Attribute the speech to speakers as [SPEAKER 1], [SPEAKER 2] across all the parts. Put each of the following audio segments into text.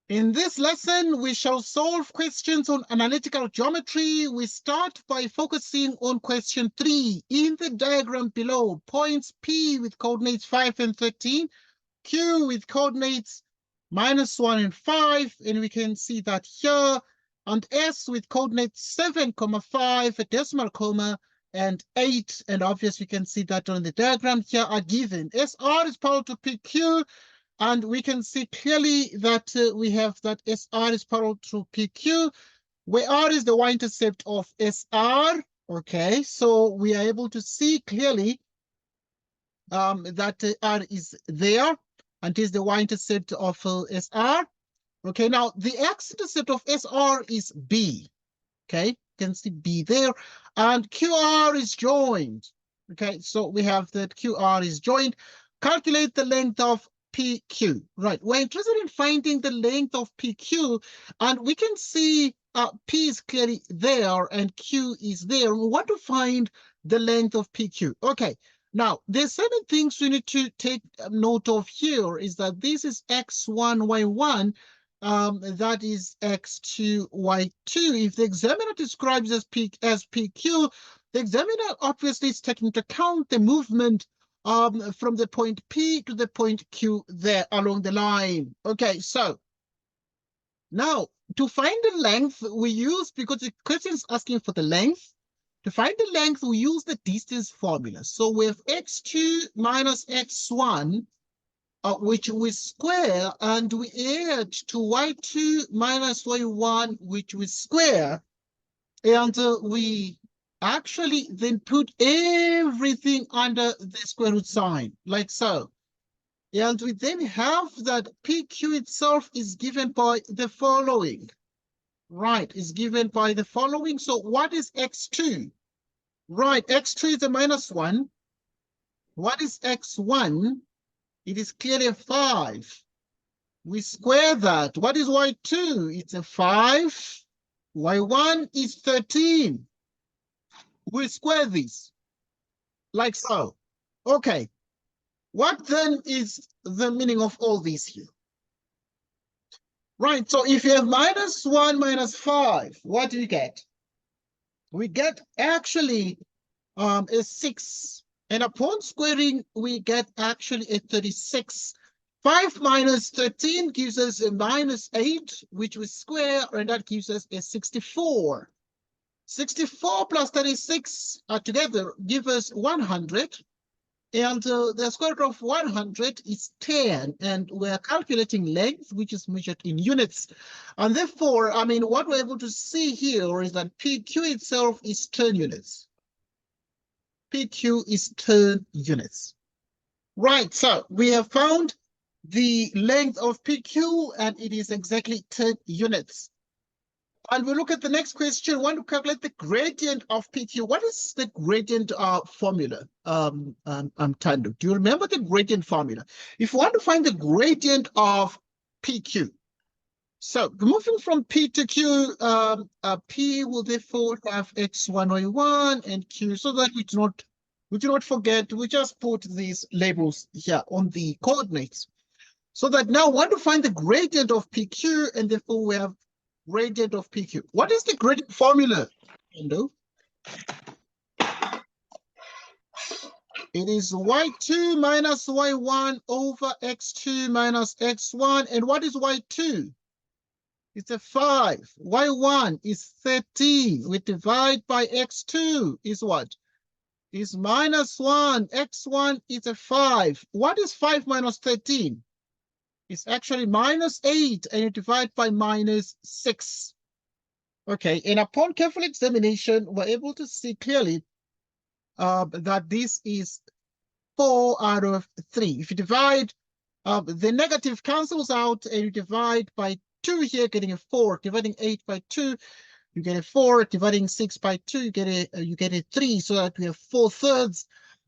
[SPEAKER 1] In this lesson, we shall solve questions on analytical geometry. We start by focusing on question 3. In the diagram below, points P with coordinates 5 and 13, Q with coordinates -1 and 5, and we can see that here, and S with coordinates 7, 5, a decimal comma, and 8, and obviously we can see that on the diagram here are given. SR is parallel to PQ, and we can see clearly that we have that SR is parallel to PQ, where R is the y-intercept of SR. Okay, so we are able to see clearly that R is there, and is the y-intercept of SR. Okay, now the x-intercept of SR is B. Okay, you can see B there, and QR is joined. Okay, so we have that QR is joined. Calculate the length of PQ. Right, we're interested in finding the length of PQ, and we can see P is clearly there and Q is there. We want to find the length of PQ. Okay, now there's certain things we need to take note of here is that this is x1, y1, that is x2, y2. If the examiner describes as PQ, the examiner obviously is taking into account the movement from the point P to the point Q there along the line. Okay, so now to find the length, we use, because the question is asking for the length, to find the length, we use the distance formula. So we have x2 minus x1, which we square, and we add to y2 minus y1, which we square, and we actually then put everything under the square root sign, like so. And we then have that PQ itself is given by the following. Right, is given by the following. So what is x2? Right, x2 is a -1. What is x1? It is clearly a 5. We square that. What is y2? It's a 5. Y1 is 13. We square this, like so. Okay. What then is the meaning of all this here? Right, so if you have -1 minus 5, what do we get? We get actually a 6. And upon squaring, we get actually a 36. 5 minus 13 gives us a -8, which we square, and that gives us a 64. 64 plus 36 together give us 100. And the square root of 100 is 10. And we're calculating length, which is measured in units. And therefore, I mean, what we're able to see here is that PQ itself is 10 units. PQ is 10 units. Right, so we have found the length of PQ, and it is exactly 10 units. And we look at the next question. We want to calculate the gradient of PQ. What is the gradient formula, Tando? Do you remember the gradient formula? If we want to find the gradient of PQ, so moving from P to Q, P will therefore have x1, y1, and Q, so that we do not forget, we just put these labels here on the coordinates. So that now we want to find the gradient of PQ, and therefore we have gradient of PQ. What is the gradient formula, Endo? It is y2 minus y1 over x2 x1. And what is y2? It's a 5. Y1 is 13. We divide by x2 is what? Is -1. X1 is a 5. What is 5 minus 13? It's actually -8, and you divide by -6. Okay, and upon careful examination, we're able to see clearly that this is 4 out of 3. If you divide, the negative cancels out, and you divide by 2 here, getting a 4. Dividing 8 by 2, you get a 4. Dividing 6 by 2, you get a 3, so that we have 4/3.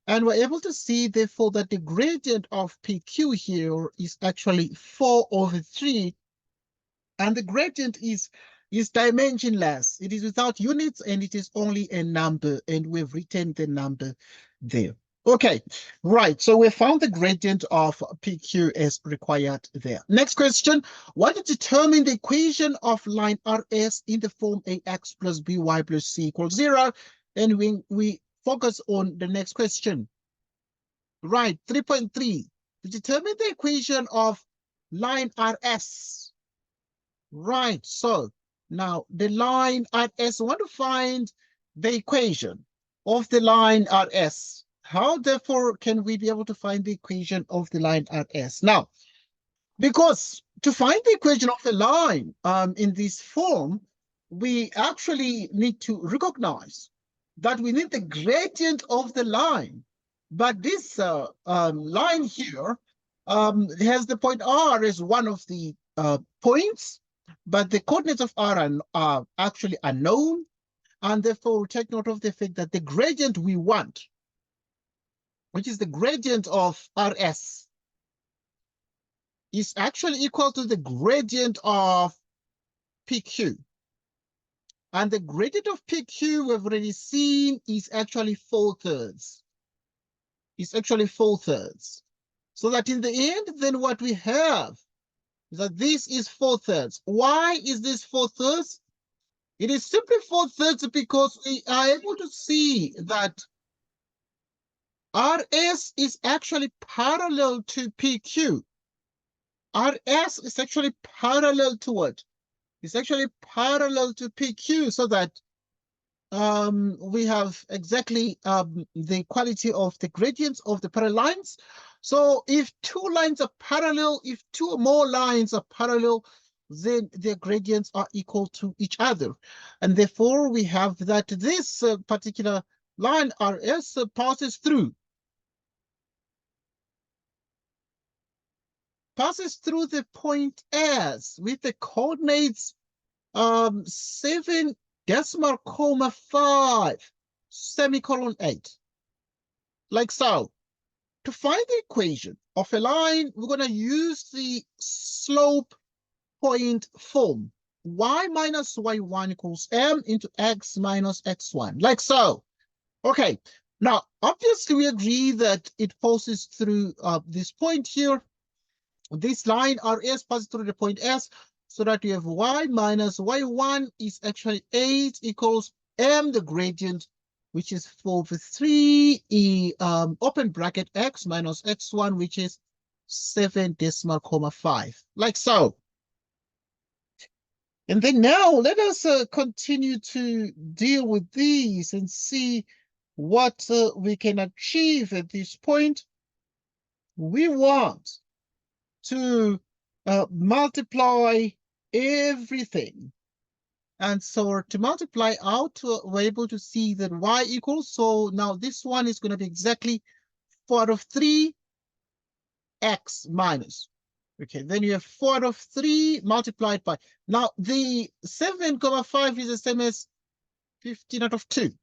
[SPEAKER 1] And we're able to see, therefore, that the gradient of PQ here is actually 4/3. And the gradient is dimensionless. It is without units, and it is only a number. And we've written the number there. Okay, right. So we found the gradient of PQ as required there. Next question. What to determine the equation of line RS in the form AX plus BY plus C equals 0? And we focus on the next question. Right, 3.3. To determine the equation of line RS. Right, so now the line RS, we want to find the equation of the line RS. How, therefore, can we be able to find the equation of the line RS? Now, because to find the equation of a line in this form, we actually need to recognize that we need the gradient of the line. But this line here has the point R as one of the points, but the coordinates of R are actually unknown, and therefore take note of the fact that the gradient we want, which is the gradient of RS, is actually equal to the gradient of PQ. And the gradient of PQ we've already seen is actually 4/3. It's actually 4/3. So that in the end, then what we have is that this is 4/3. Why is this 4/3? It is simply 4/3 because we are able to see that RS is actually parallel to PQ. RS is actually parallel to what? It's actually parallel to PQ, so that we have exactly the quality of the gradients of the parallel lines. So if two lines are parallel, if two or more lines are parallel, then their gradients are equal to each other. And therefore, we have that this particular line RS passes through the point S with the coordinates 7.5 semicolon 8, like so. To find the equation of a line, we're going to use the slope point form. Y minus y1 equals m into x minus x1, like so. Okay, now obviously we agree that it passes through this point here. This line RS passes through the point S, so that you have y minus y1 is actually 8 equals m, the gradient, which is 4/3, open bracket x minus x1, which is 7.5, like so. And then now let us continue to deal with these and see what we can achieve at this point. We want to multiply everything. And so to multiply out, we're able to see that y equals, so now this one is going to be exactly 4/3 x minus. Okay, then you have 4/3 multiplied by, now the 7.5 is the same as 15/2.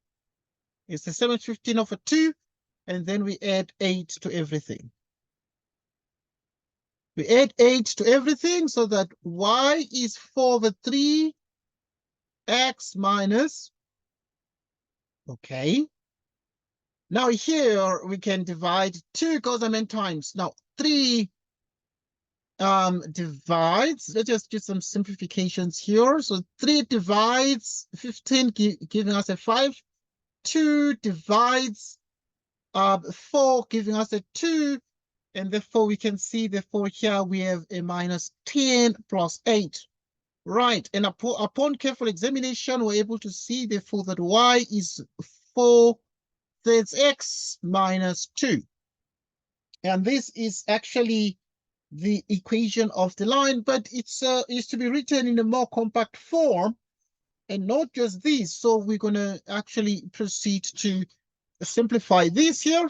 [SPEAKER 1] It's the same as 15/2, and then we add 8 to everything. We add 8 to everything, so that y is 4/3 x minus, okay. Now here we can divide 2 cosine times. Now 3 divides, let's just do some simplifications here. So 3 divides 15, giving us a 5. 2 divides 4, giving us a 2. And therefore we can see, therefore here we have a minus 10 plus 8. Right, and upon careful examination, we're able to see, therefore, that y is 4/3 x minus 2. And this is actually the equation of the line, but it's is to be written in a more compact form, and not just this. So we're going to actually proceed to simplify this here.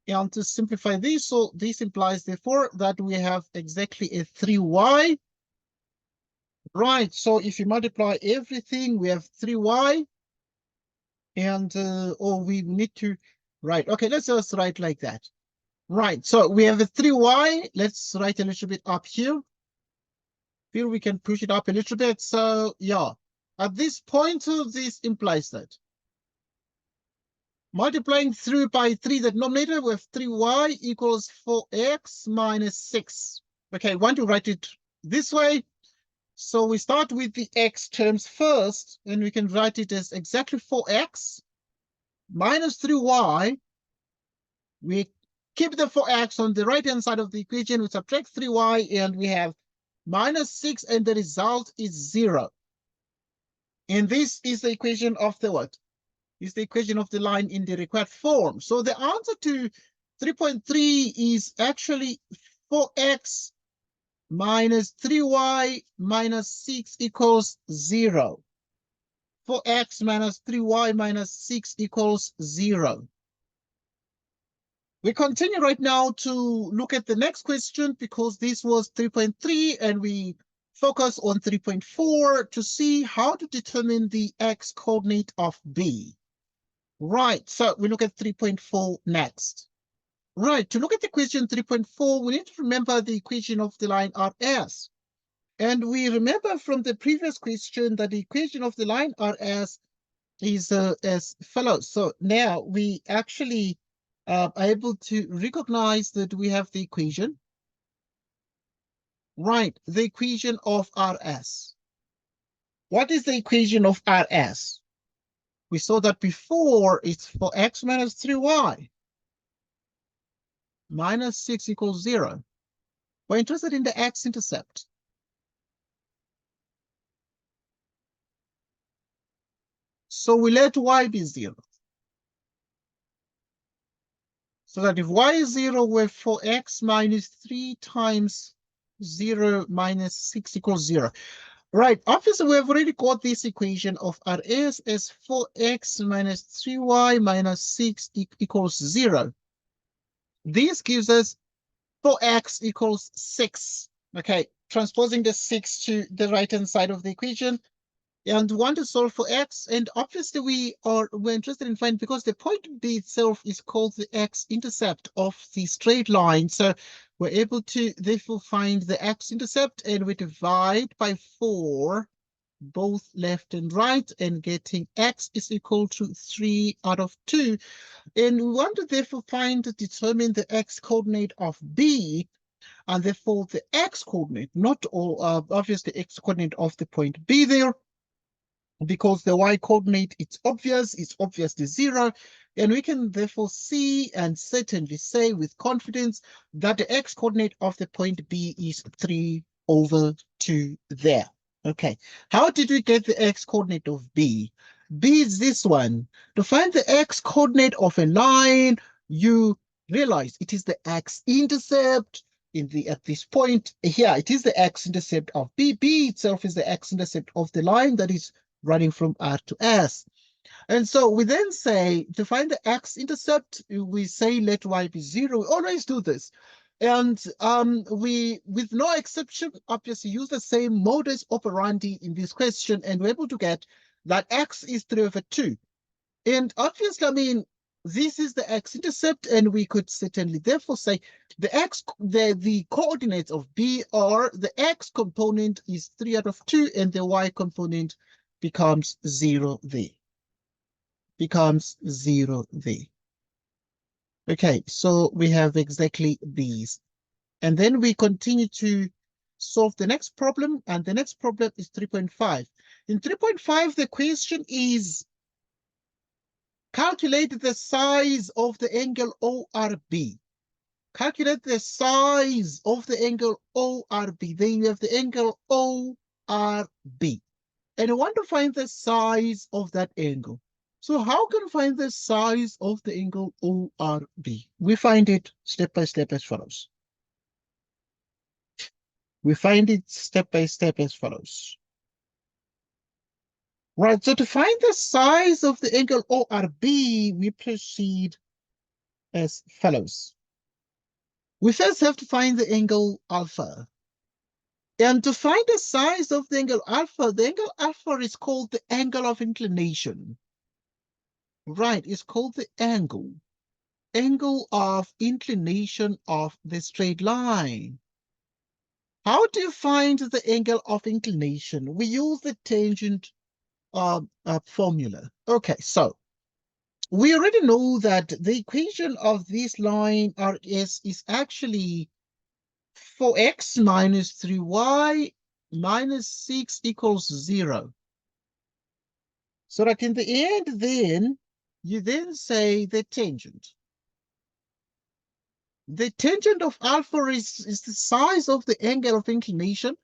[SPEAKER 1] And to simplify this, so this implies, therefore, that we have exactly a 3y. Right, so if you multiply everything, we have 3y. And, or we need to, right, okay, let's just write like that. Right, so we have a 3y. Let's write a little bit up here. Here we can push it up a little bit. So, yeah, at this point, this implies that Multiplying through by 3, the denominator, with 3y equals 4x minus 6. Okay, I want to write it this way. So we start with the x terms first, and we can write it as exactly 4x minus 3y. We keep the 4x on the right-hand side of the equation. We subtract 3y, and we have minus 6, and the result is 0. And this is the equation of the what? Is the equation of the line in the required form. So the answer to 3.3 is actually 4x minus 3y minus 6 equals 0. 4x minus 3y minus 6 equals 0. We continue right now to look at the next question, because this was 3.3 and we focus on 3.4 to see how to determine the x coordinate of B. Right, so we look at 3.4 next. Right, to look at the question 3.4, we need to remember the equation of the line RS. And we remember from the previous question that the equation of the line RS is as follows. So now we actually are able to recognize that we have the equation. Right, the equation of RS. What is the equation of RS? We saw that before. It's for x minus 3y minus 6 equals 0. We're interested in the x-intercept. So we let y be 0. So that if y is 0, we're 4x minus 3 times 0 minus 6 equals 0. Right, obviously we have already got this equation of RS as 4x minus 3y minus 6 equals 0. This gives us 4x equals 6. Okay, transposing the 6 to the right-hand side of the equation. And we want to solve for x, and obviously we're interested in finding, because the point B itself is called the x-intercept of the straight line. So we're able to therefore find the x-intercept, and we divide by 4, both left and right, and getting x is equal to 3 out of 2. And we want to therefore determine the x-coordinate of B, and therefore the x-coordinate, not all, obviously x-coordinate of the point B there, because the y-coordinate, it's obviously 0, and we can therefore see and certainly say with confidence that the x-coordinate of the point B is 3 over 2 there. Okay, how did we get the x-coordinate of B? B is this one. To find the x-coordinate of a line, you realize it is the x-intercept at this point here. It is the x-intercept of B. B itself is the x-intercept of the line that is running from R to S. And so we then say, to find the x-intercept, we say let y be 0. We always do this. And we, with no exception, obviously use the same modus operandi in this question, and we're able to get that x is 3 over 2. And obviously, I mean, this is the x-intercept, and we could certainly therefore say the coordinates of B are the x component is 3 out of 2, and the y component becomes 0 there. Becomes 0 there. Okay, so we have exactly these. And then we continue to solve the next problem, and the next problem is 3.5. In 3.5, the question is calculate the size of the angle ORB. Calculate the size of the angle ORB. Then you have the angle ORB. And I want to find the size of that angle. So how can we find the size of the angle ORB? We find it step by step as follows. We find it step by step as follows. Right, so to find the size of the angle ORB, we proceed as follows. We first have to find the angle alpha. And to find the size of the angle alpha is called the angle of inclination. Right, it's called the angle of inclination of the straight line. How do you find the angle of inclination? We use the tangent formula. Okay, so we already know that the equation of this line RS is actually 4x minus 3y minus 6 equals 0. So that in the end, then, you then say the tangent. The tangent of alpha is the size of the angle of inclination.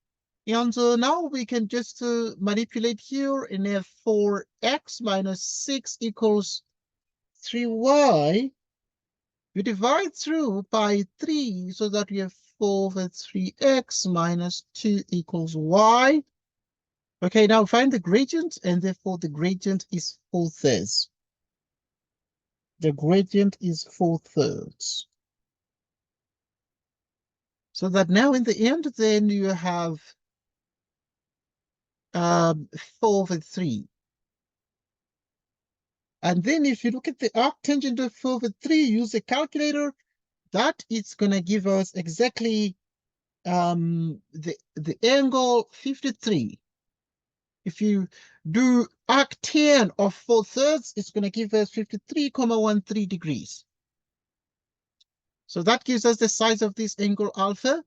[SPEAKER 1] And now we can just manipulate here and have 4x minus 6 equals 3y. You divide through by 3 so that we have 4 over 3x minus 2 equals y. Okay, now find the gradient, and therefore the gradient is 4/3. The gradient is 4/3. So that now in the end, then you have 4 over 3. And then if you look at the arctangent of 4 over 3, use a calculator, that is going to give us exactly the angle 53. If you do arctan of 4/3, it's going to give us 53,13 degrees. So that gives us the size of this angle alpha.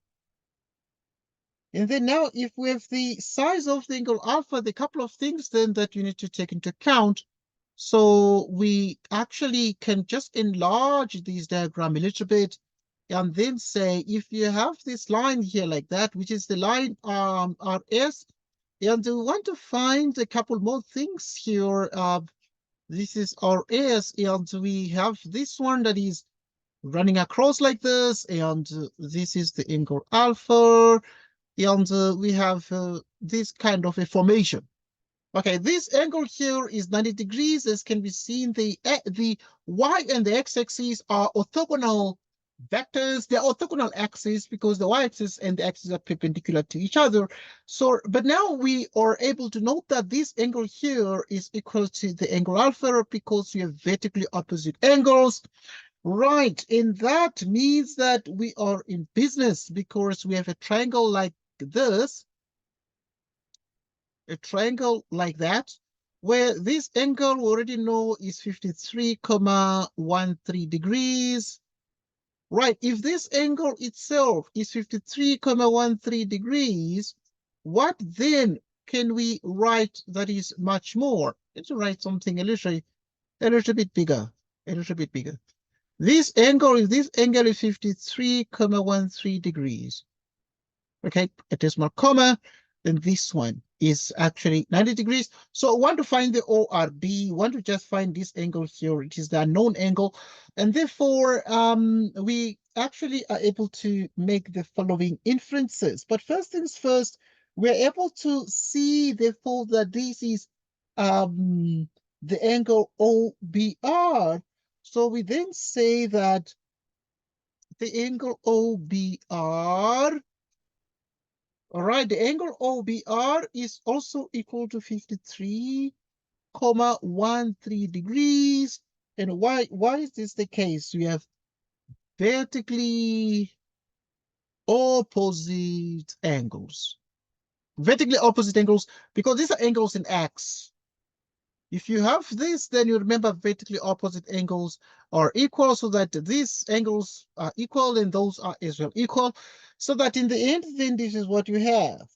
[SPEAKER 1] And then now if we have the size of the angle alpha, the couple of things then that you need to take into account. So we actually can just enlarge this diagram a little bit and then say, if you have this line here like that, which is the line RS, and we want to find a couple more things here. This is RS, and we have this one that is running across like this, and this is the angle alpha, and we have this kind of a formation. Okay, this angle here is 90 degrees. As can be seen, the y and the x-axis are orthogonal vectors. They're orthogonal axes because the y-axis and the axis are perpendicular to each other. So, but now we are able to note that this angle here is equal to the angle alpha because we have vertically opposite angles. Right, and that means that we are in business because we have a triangle like this, a triangle like that, where this angle we already know is 53,13 degrees. Right, if this angle itself is 53,13 degrees, what then can we write that is much more? Let's write something a little bit bigger, a little bit bigger. This angle is 53,13 degrees. Okay, a decimal comma, then this one is actually 90 degrees. So I want to find the ORB, want to just find this angle here, it is the unknown angle. And therefore, we actually are able to make the following inferences. But first things first, we're able to see, therefore, that this is the angle OBR. So we then say that the angle OBR, all right, the angle OBR is also equal to 53,13 degrees. And why is this the case? We have vertically opposite angles. Vertically opposite angles, because these are angles in X. If you have this, then you remember vertically opposite angles are equal, so that these angles are equal and those are as well equal, so that in the end, then this is what you have.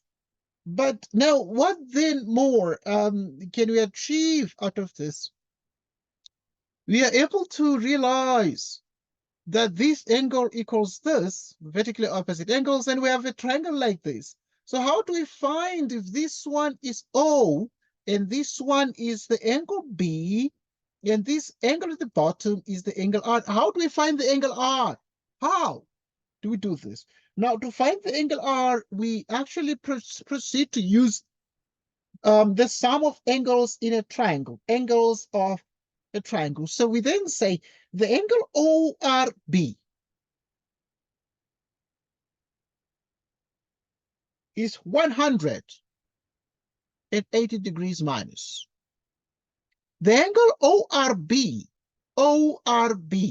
[SPEAKER 1] But now, what then more can we achieve out of this? We are able to realize that this angle equals this, vertically opposite angles, and we have a triangle like this. So how do we find if this one is O, and this one is the angle B, and this angle at the bottom is the angle R? How do we find the angle R? How do we do this? Now, to find the angle R, we actually proceed to use the sum of angles in a triangle, angles of a triangle. So we then say the angle ORB is 180 degrees minus. The angle ORB,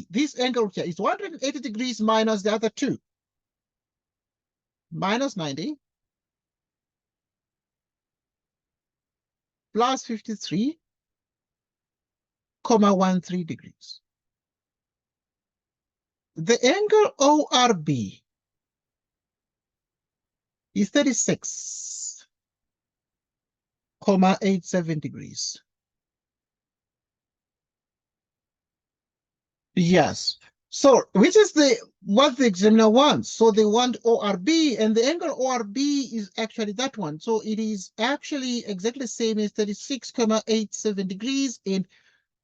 [SPEAKER 1] this angle here is 180 degrees minus the other two, minus 90 plus 53 13 degrees. The angle ORB is 36,87 degrees. Yes. So, which is what the examiner wants? So they want ORB, and the angle ORB is actually that one. So it is actually exactly the same as 36,87 degrees, and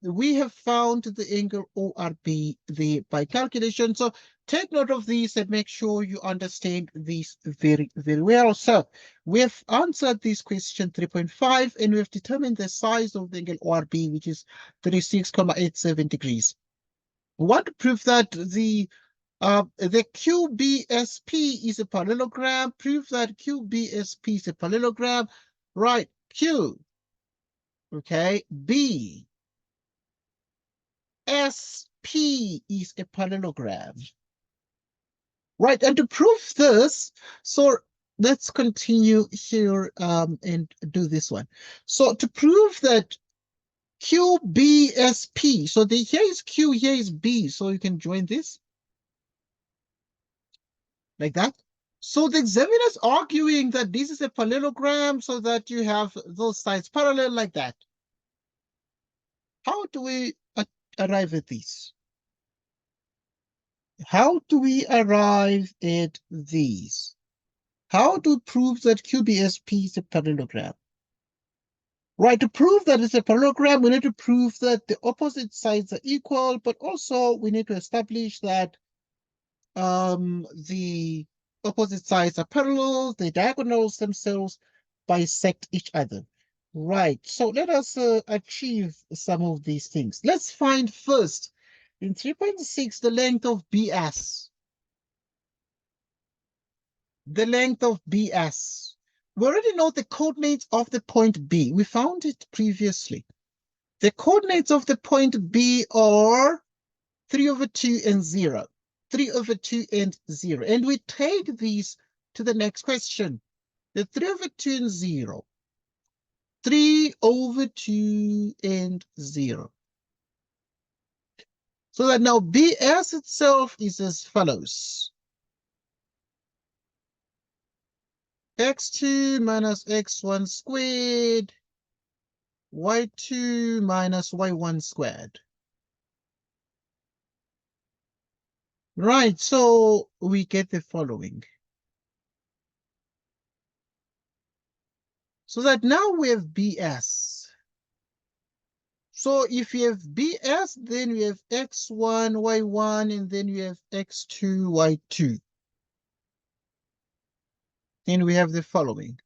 [SPEAKER 1] we have found the angle ORB there by calculation. So take note of this and make sure you understand this very, very well. So we have answered this question 3.5, and we have determined the size of the angle ORB, which is 36,87 degrees. We want to prove that the QBSP is a parallelogram. Prove that QBSP is a parallelogram. Right, Q, okay, B, SP is a parallelogram. Right, and to prove this, so let's continue here and do this one. So to prove that QBSP, so here is Q, here is B, so you can join this like that. So the examiner is arguing that this is a parallelogram so that you have those sides parallel like that. How do we arrive at this? How do we arrive at these? How to prove that QBSP is a parallelogram? Right, to prove that it's a parallelogram, we need to prove that the opposite sides are equal, but also we need to establish that the opposite sides are parallel, the diagonals themselves bisect each other. Right, so let us achieve some of these things. Let's find first, in 3.6, the length of BS. The length of BS. We already know the coordinates of the point B. We found it previously. The coordinates of the point B are 3/2 and 0. 3/2 and 0. And we take these to the next question. The 3/2 and 0. 3/2 and 0. So that now BS itself is as follows. X2 minus x1 squared, y2 minus y1 squared. Right, so we get the following. So that now we have BS. So if you have BS, then we have x1, y1, and then we have x2, y2. And we have the following.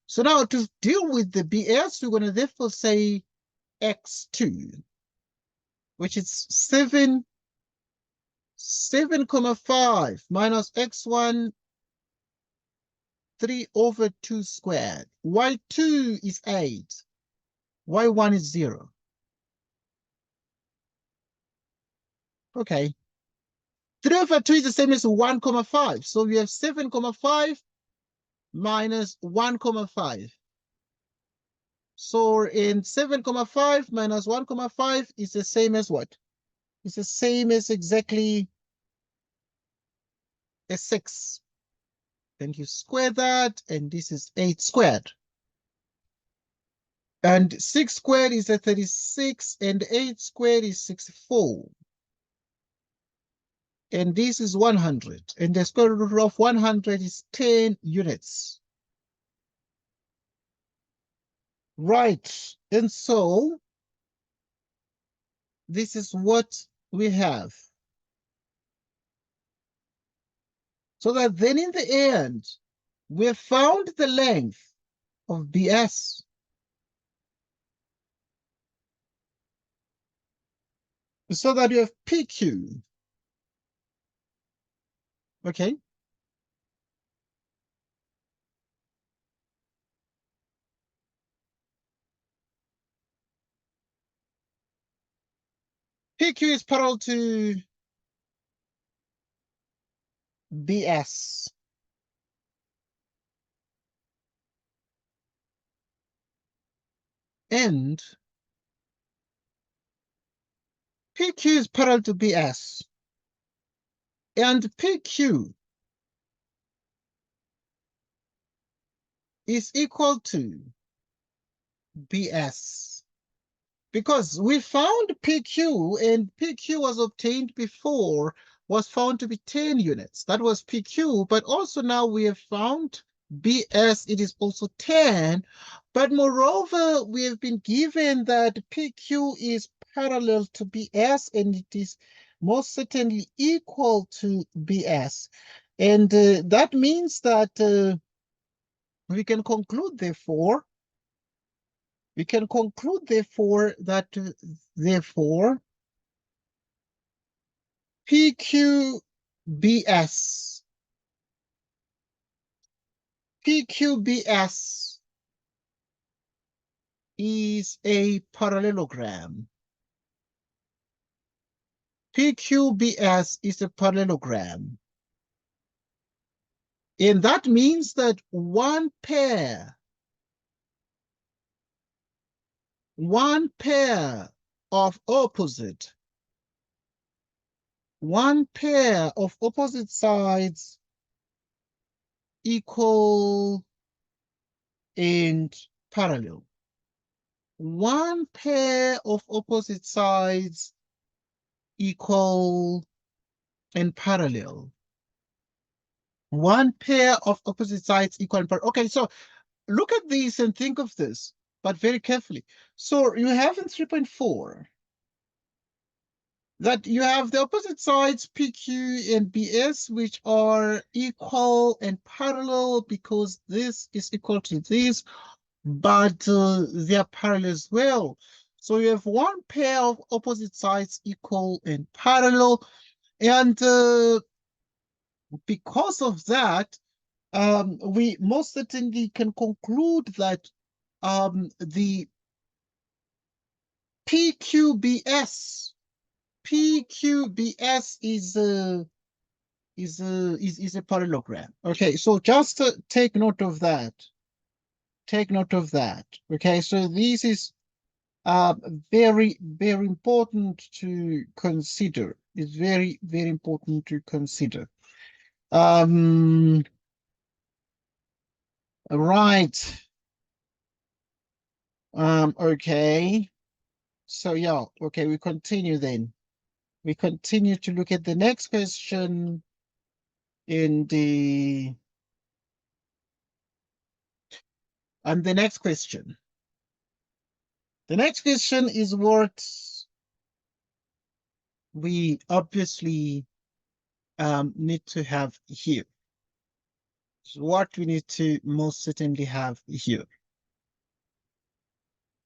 [SPEAKER 1] So now to deal with the BS, we're going to therefore say x2, which is 7,5 minus x1, 3/2 squared. Y2 is 8. Y1 is 0. Okay. 3/2 is the same as 1,5. So we have 7,5 minus 1,5. So in 7,5 minus 1,5 is the same as what? It's the same as exactly a 6. Then you square that, and this is 8 squared. And 6 squared is a 36, and 8 squared is 64. And this is 100. And the square root of 100 is 10 units. Right. And so this is what we have. So that then in the end, we have found the length of BS. So that you have PQ. Okay. PQ is parallel to BS. And PQ is parallel to BS. And PQ is equal to BS. Because we found PQ, and PQ was obtained before, was found to be 10 units. That was PQ, but also now we have found BS, it is also 10. But moreover, we have been given that PQ is parallel to BS, and it is most certainly equal to BS. And that means that we can conclude, therefore, that therefore PQBS is a parallelogram. PQBS is a parallelogram. And that means that one pair of opposite sides equal and parallel. One pair of opposite sides equal and parallel. One pair of opposite sides equal and parallel. Okay, so look at this and think of this, but very carefully. So you have in 3.4 that you have the opposite sides PQ and BS, which are equal and parallel because this is equal to this, but they are parallel as well. So you have one pair of opposite sides equal and parallel, and because of that, we most certainly can conclude that the PQBS is a parallelogram. Okay, so just take note of that. Take note of that. Okay, so this is very, very important to consider. It's very, very important to consider. Right. Okay. So yeah, okay, we continue then. We continue to look at the next question in the next question. The next question is what we obviously need to have here. So what we need to most certainly have here.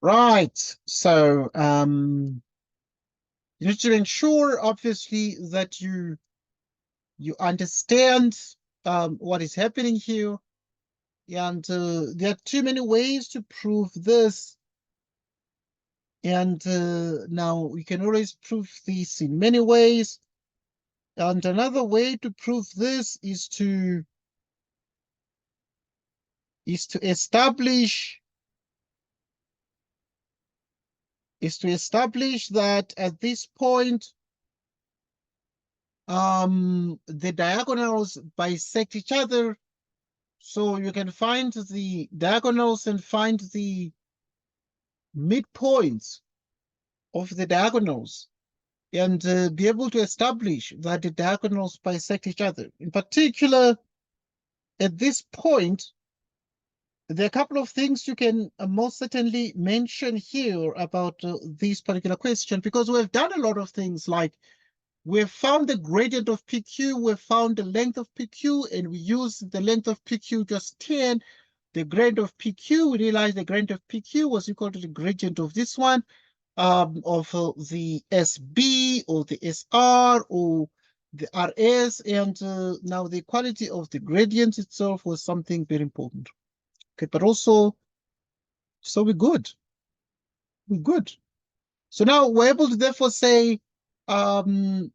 [SPEAKER 1] Right. So you need to ensure, obviously, that you understand what is happening here. And there are too many ways to prove this. And now we can always prove this in many ways. And another way to prove this is to establish that at this point the diagonals bisect each other. So you can find the diagonals and find the midpoints of the diagonals and be able to establish that the diagonals bisect each other. In particular, at this point, there are a couple of things you can most certainly mention here about this particular question, because we've done a lot of things like we've found the gradient of PQ, we've found the length of PQ, and we use the length of PQ just 10. The gradient of PQ, we realized the gradient of PQ was equal to the gradient of this one, of the SB or the SR or the RS, and now the equality of the gradient itself was something very important. Okay, but also, so we're good. We're good. So now we're able to therefore say QBSP,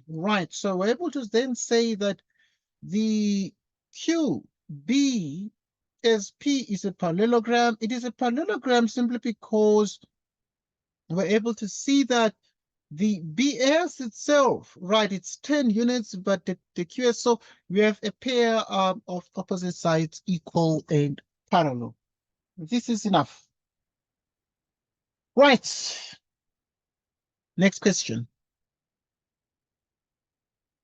[SPEAKER 1] right? So we're able to then say that the QBSP is a parallelogram. It is a parallelogram simply because we're able to see that the BS itself, right, it's 10 units, but the QS, so we have a pair of opposite sides equal and parallel. This is enough. Right. Next question.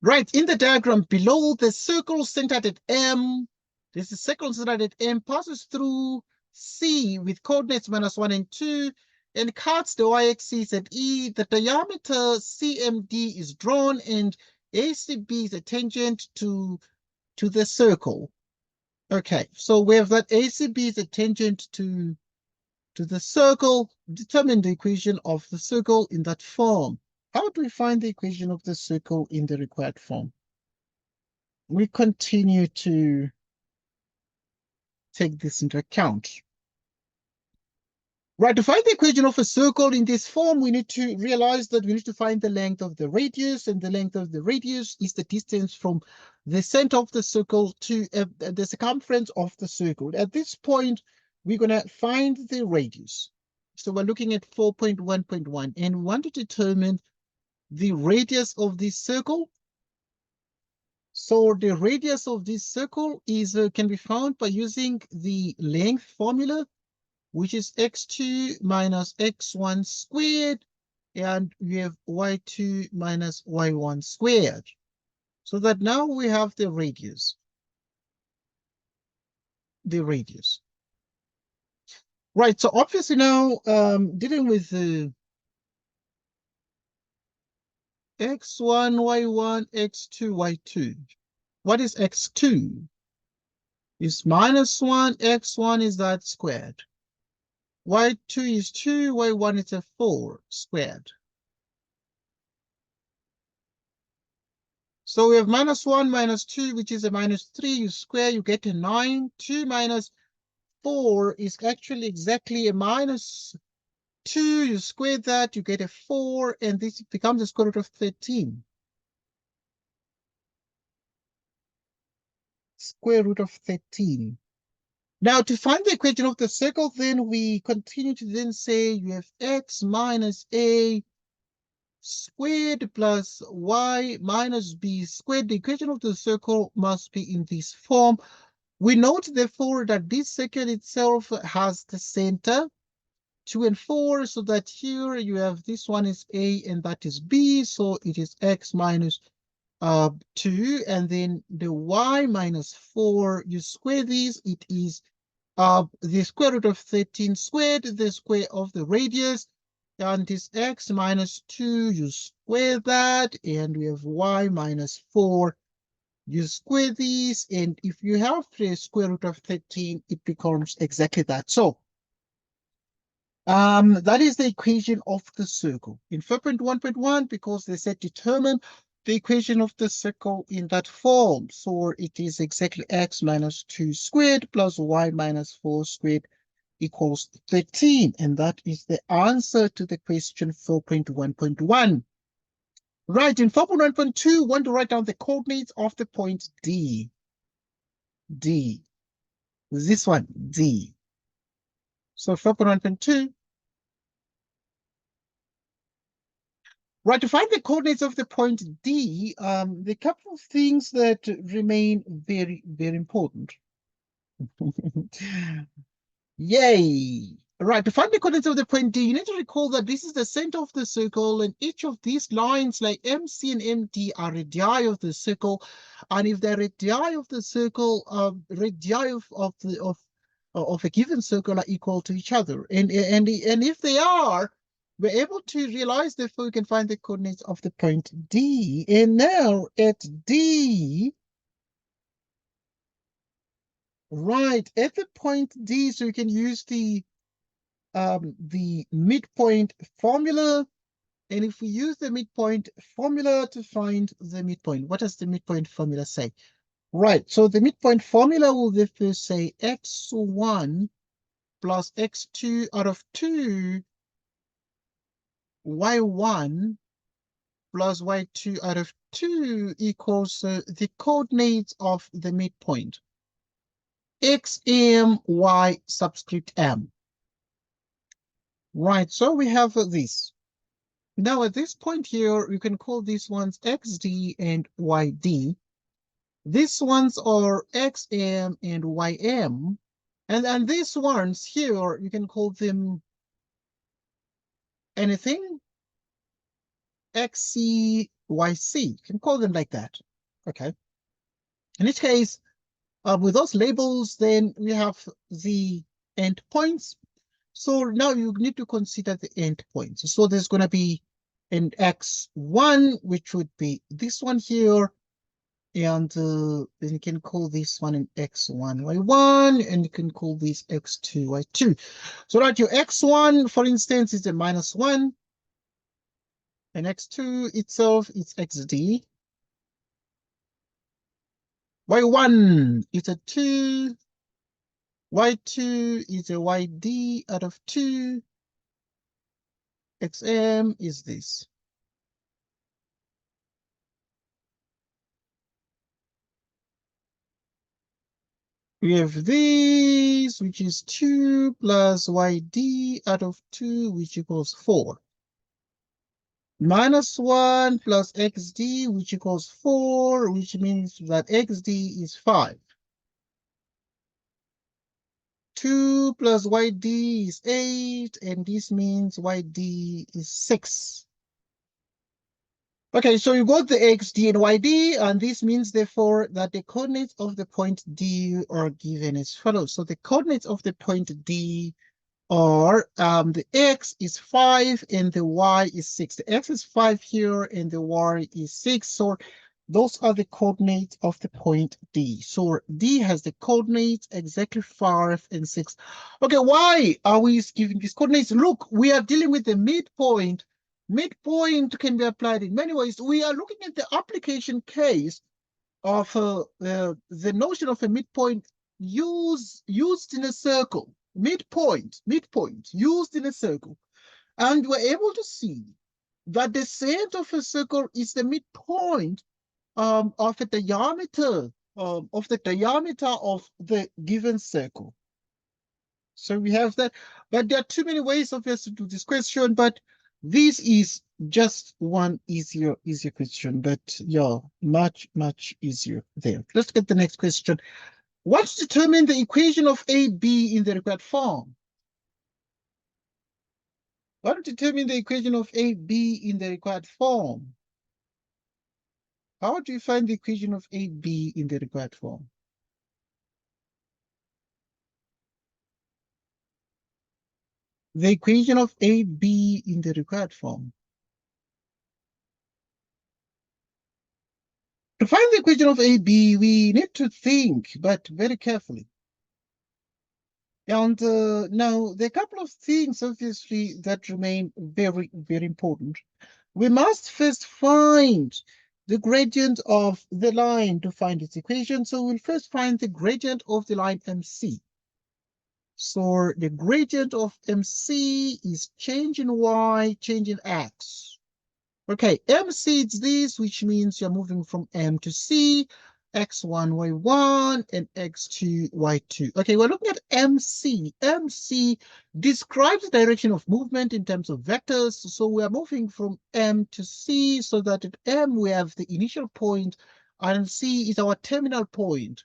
[SPEAKER 1] Right, in the diagram below, the circle centered at M, this is circle centered at M, passes through C with coordinates -1 and 2, and cuts the y-axis at E. The diameter CMD is drawn, and ACB is a tangent to the circle. Okay, so we have that ACB is a tangent to the circle. Determine the equation of the circle in that form. How do we find the equation of the circle in the required form? We continue to take this into account. Right, to find the equation of a circle in this form, we need to realize that we need to find the length of the radius, and the length of the radius is the distance from the center of the circle to the circumference of the circle. At this point, we're going to find the radius. So we're looking at 4.1.1, and we want to determine the radius of this circle. So the radius of this circle is can be found by using the length formula, which is x2 minus x1 squared, and we have y2 minus y1 squared. So that now we have the radius. The radius. Right, so obviously now dealing with the x1, y1, x2, y2. What is x2? Is -1, x1 is that squared. Y2 is 2, y1 is a 4 squared. So we have -1 minus 2, which is a -3. You square, you get a 9. 2 minus 4 is actually exactly a -2. You square that, you get a 4, and this becomes the square root of 13. Square root of 13. Now, to find the equation of the circle, then we continue to then say you have x minus a squared plus y minus b squared. The equation of the circle must be in this form. We note, therefore, that this circle itself has the center 2 and 4, so that here you have this one is a and that is b, so it is x minus 2, and then the y minus 4, you square these, it is the square root of 13 squared, the square of the radius, and this x minus 2, you square that, and we have y minus 4, you square these, and if you have the square root of 13, it becomes exactly that. So that is the equation of the circle. In 4.1.1, because they said determine the equation of the circle in that form. So it is exactly x minus 2 squared plus y minus 4 squared equals 13. And that is the answer to the question 4.1.1. Right, in 4.1.2, want to write down the coordinates of the point D. D. This one, D. So 4.1.2. Right, to find the coordinates of the point D, there are a couple of things that remain very, very important. Yay! Right, to find the coordinates of the point D, you need to recall that this is the center of the circle, and each of these lines like MC and MD are radii of the circle. And if the radii of the circle, radii of a given circle are equal to each other, and if they are, we're able to realize, therefore, we can find the coordinates of the point D. And now at D, right, at the point D, so we can use the midpoint formula. And if we use the midpoint formula to find the midpoint, what does the midpoint formula say? Right, so the midpoint formula will therefore say x1 plus x2 out of 2 y1 plus y2 out of 2 equals the coordinates of the midpoint, xm, y subscript m. Right, so we have this. Now at this point here, you can call these ones xd and yd. These ones are xm and ym. And these ones here, you can call them anything xc, yc. You can call them like that. Okay. In each case, with those labels, then we have the endpoints. So now you need to consider the endpoints. So there's going to be an x1, which would be this one here. And then you can call this one an x1, y1, and you can call this x2, y2. So that your x1, for instance, is a -1, and x2 itself is xd. y1 is a 2, y2 is a yd out of 2, xm is this. We have this, which is 2 plus yd out of 2, which equals 4. -1 plus xd, which equals 4, which means that xd is 5. 2 plus yd is 8, and this means yd is 6. Okay, so you got the xd and yd, and this means, therefore, that the coordinates of the point D are given as follows. So the coordinates of the point D are the x is 5 and the y is 6. The x is 5 here and the y is 6. So those are the coordinates of the point D. So D has the coordinates exactly 5 and 6. Okay, why are we giving these coordinates? Look, we are dealing with the midpoint. Midpoint can be applied in many ways. We are looking at the application case of the notion of a midpoint used in a circle. Midpoint used in a circle. And we're able to see that the center of a circle is the midpoint of the diameter of the given circle. So we have that, but there are too many ways of us to do this question, but this is just one easier question, but yeah, much easier there. Let's get the next question. What's determine the equation of AB in the required form? What determine the equation of AB in the required form? How do you find the equation of AB in the required form? The equation of AB in the required form. To find the equation of AB, we need to think, but very carefully. And now, there are a couple of things, obviously, that remain very important. We must first find the gradient of the line to find its equation. So we'll first find the gradient of the line MC. So the gradient of MC is change in y, change in x. Okay, MC is this, which means you're moving from M to C, x1, y1, and x2, y2. Okay, we're looking at MC. MC describes the direction of movement in terms of vectors. So we are moving from M to C, so that at M we have the initial point, and C is our terminal point.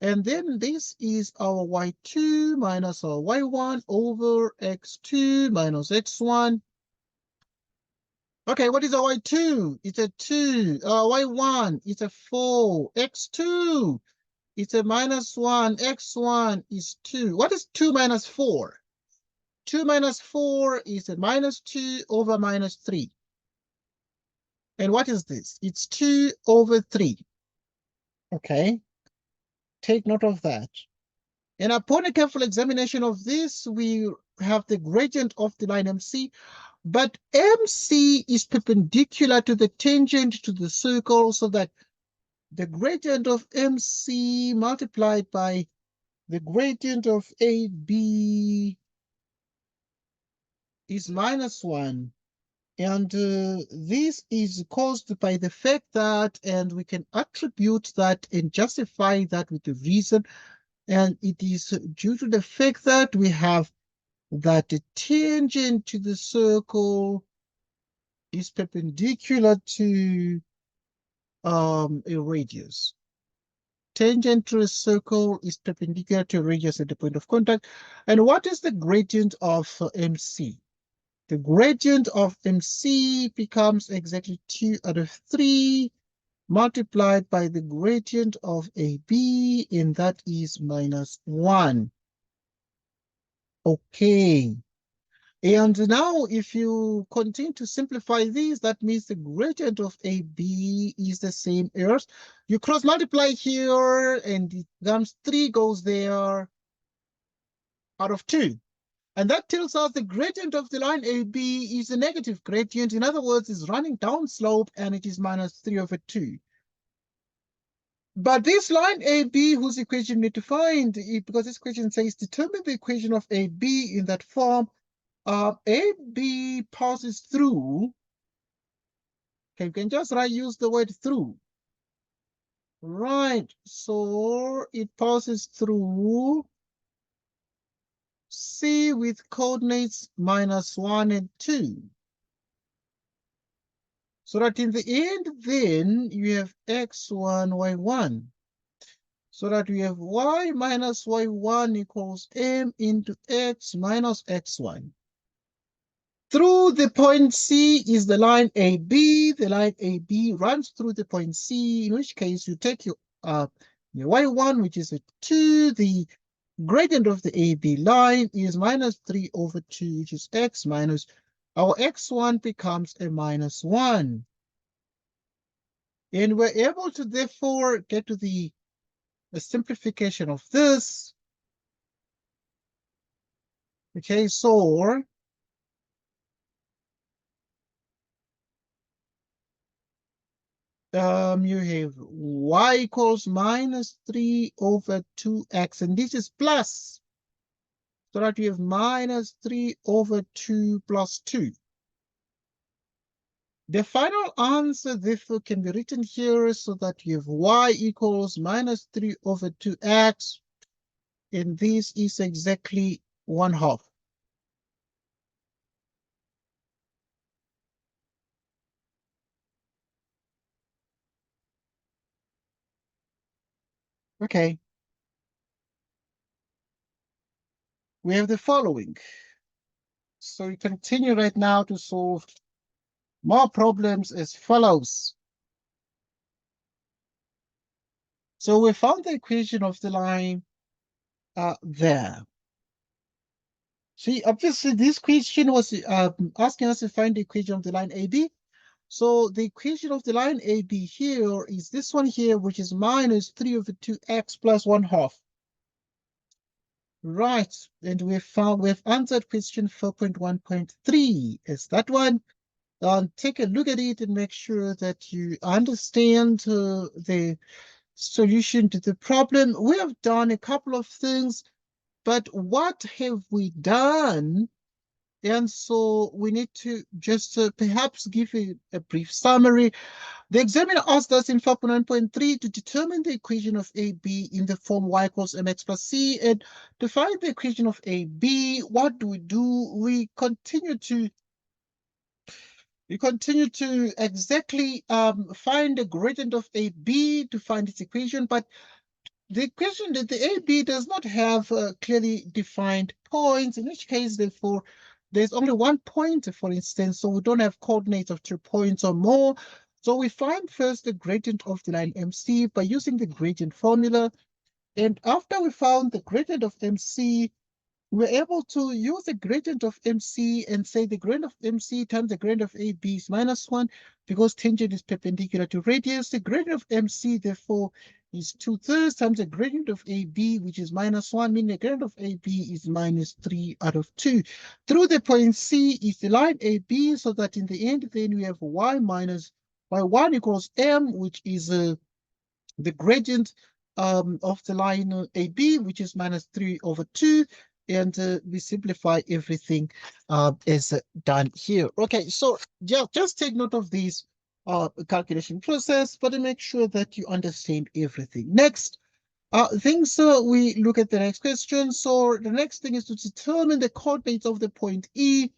[SPEAKER 1] And then this is our y2 minus our y1 over x2 minus x1. Okay, what is our y2? It's a 2. Y1 is a 4. X2 it's a -1. X1 is 2. What is 2 minus 4? 2 minus 4 is a -2 over -3. And what is this? It's 2 over 3. Okay, take note of that. And upon a careful examination of this, we have the gradient of the line MC, but MC is perpendicular to the tangent to the circle, so that the gradient of MC multiplied by the gradient of AB is -1. And this is caused by the fact that, and we can attribute that and justify that with the reason, and it is due to the fact that we have that the tangent to the circle is perpendicular to a radius. Tangent to a circle is perpendicular to a radius at the point of contact. And what is the gradient of MC? The gradient of MC becomes exactly 2 out of 3 multiplied by the gradient of AB, and that is -1. Okay. And now if you continue to simplify these, that means the gradient of AB is the same as, you cross multiply here and it becomes 3 goes there out of 2. And that tells us the gradient of the line AB is a negative gradient. In other words, it's running down slope and it is -3/2. But this line AB, whose equation you need to find, because this question says determine the equation of AB in that form, AB passes through. Okay, you can just use the word through. Right, so it passes through C with coordinates -1 and 2. So that in the end, then you have x1, y1. So that we have y minus y1 equals m into x minus x1. Through the point C is the line AB. The line AB runs through the point C, in which case you take your y1, which is a 2. The gradient of the AB line is -3/2, which is x minus, our x1 becomes a -1. And we're able to therefore get to the simplification of this. Okay, so you have y equals -3/2x, and this is plus, so that you have -3/2 plus 2. The final answer therefore can be written here so that you have y equals -3/2x, and this is exactly 1/2. Okay. We have the following. So we continue right now to solve more problems as follows. So we found the equation of the line there. See, obviously this question was asking us to find the equation of the line AB. So the equation of the line AB here is this one here, which is -3/2x plus 1/2. Right, and we've answered question 4.1.3 as that one. Take a look at it and make sure that you understand the solution to the problem. We have done a couple of things, but what have we done? And so we need to just perhaps give a brief summary. The examiner asked us in 4.9.3 to determine the equation of AB in the form y equals mx plus c. And to find the equation of AB, what do? We continue to exactly find the gradient of AB to find its equation, but the equation that the AB does not have clearly defined points, in which case, therefore, there's only one point, for instance, so we don't have coordinates of 2 points or more. So we find first the gradient of the line MC by using the gradient formula. And after we found the gradient of MC, we're able to use the gradient of MC and say the gradient of MC times the gradient of AB is -1 because tangent is perpendicular to radius. The gradient of MC, therefore, is 2/3 times the gradient of AB, which is -1, meaning the gradient of AB is -3/2. Through the point C is the line AB, so that in the end, then we have y minus y1 equals m, which is the gradient of the line AB, which is -3/2. And we simplify everything as done here. Okay, so yeah, just take note of these calculation process, but to make sure that you understand everything. Next, We look at the next question. So the next thing is to determine the coordinates of the point E,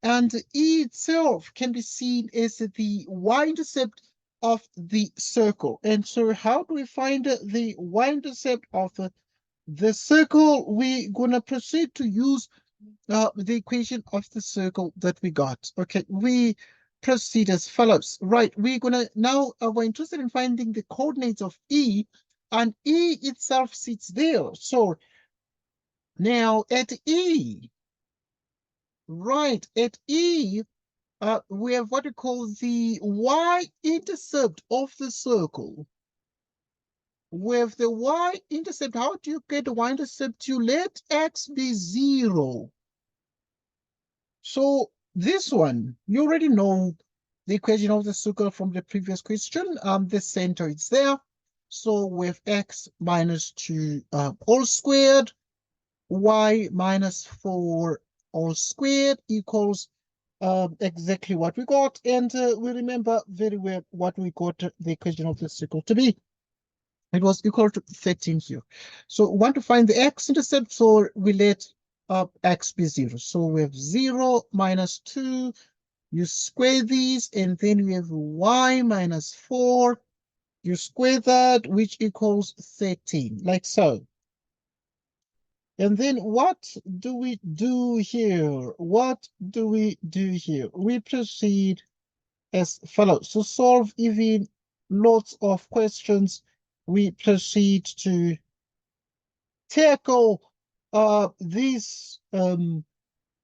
[SPEAKER 1] and E itself can be seen as the y-intercept of the circle. And so how do we find the y-intercept of the circle? We're going to proceed to use the equation of the circle that we got. Okay, we proceed as follows. Right, we're going to now, we're interested in finding the coordinates of E, and E itself sits there. So now at E, right, at E, we have what we call the y-intercept of the circle. With the y-intercept, how do you get the y-intercept? You let x be 0. So this one, you already know the equation of the circle from the previous question. The center is there. So with x minus 2 all squared, y minus 4 all squared equals exactly what we got. And we remember very well what we got the equation of the circle to be. It was equal to 13 here. So we want to find the x-intercept, so we let x be 0. So we have 0 minus 2. You square these, and then we have y minus 4. You square that, which equals 13, like so. And then what do we do here? What do we do here? We proceed as follows. To solve even lots of questions, we proceed to tackle this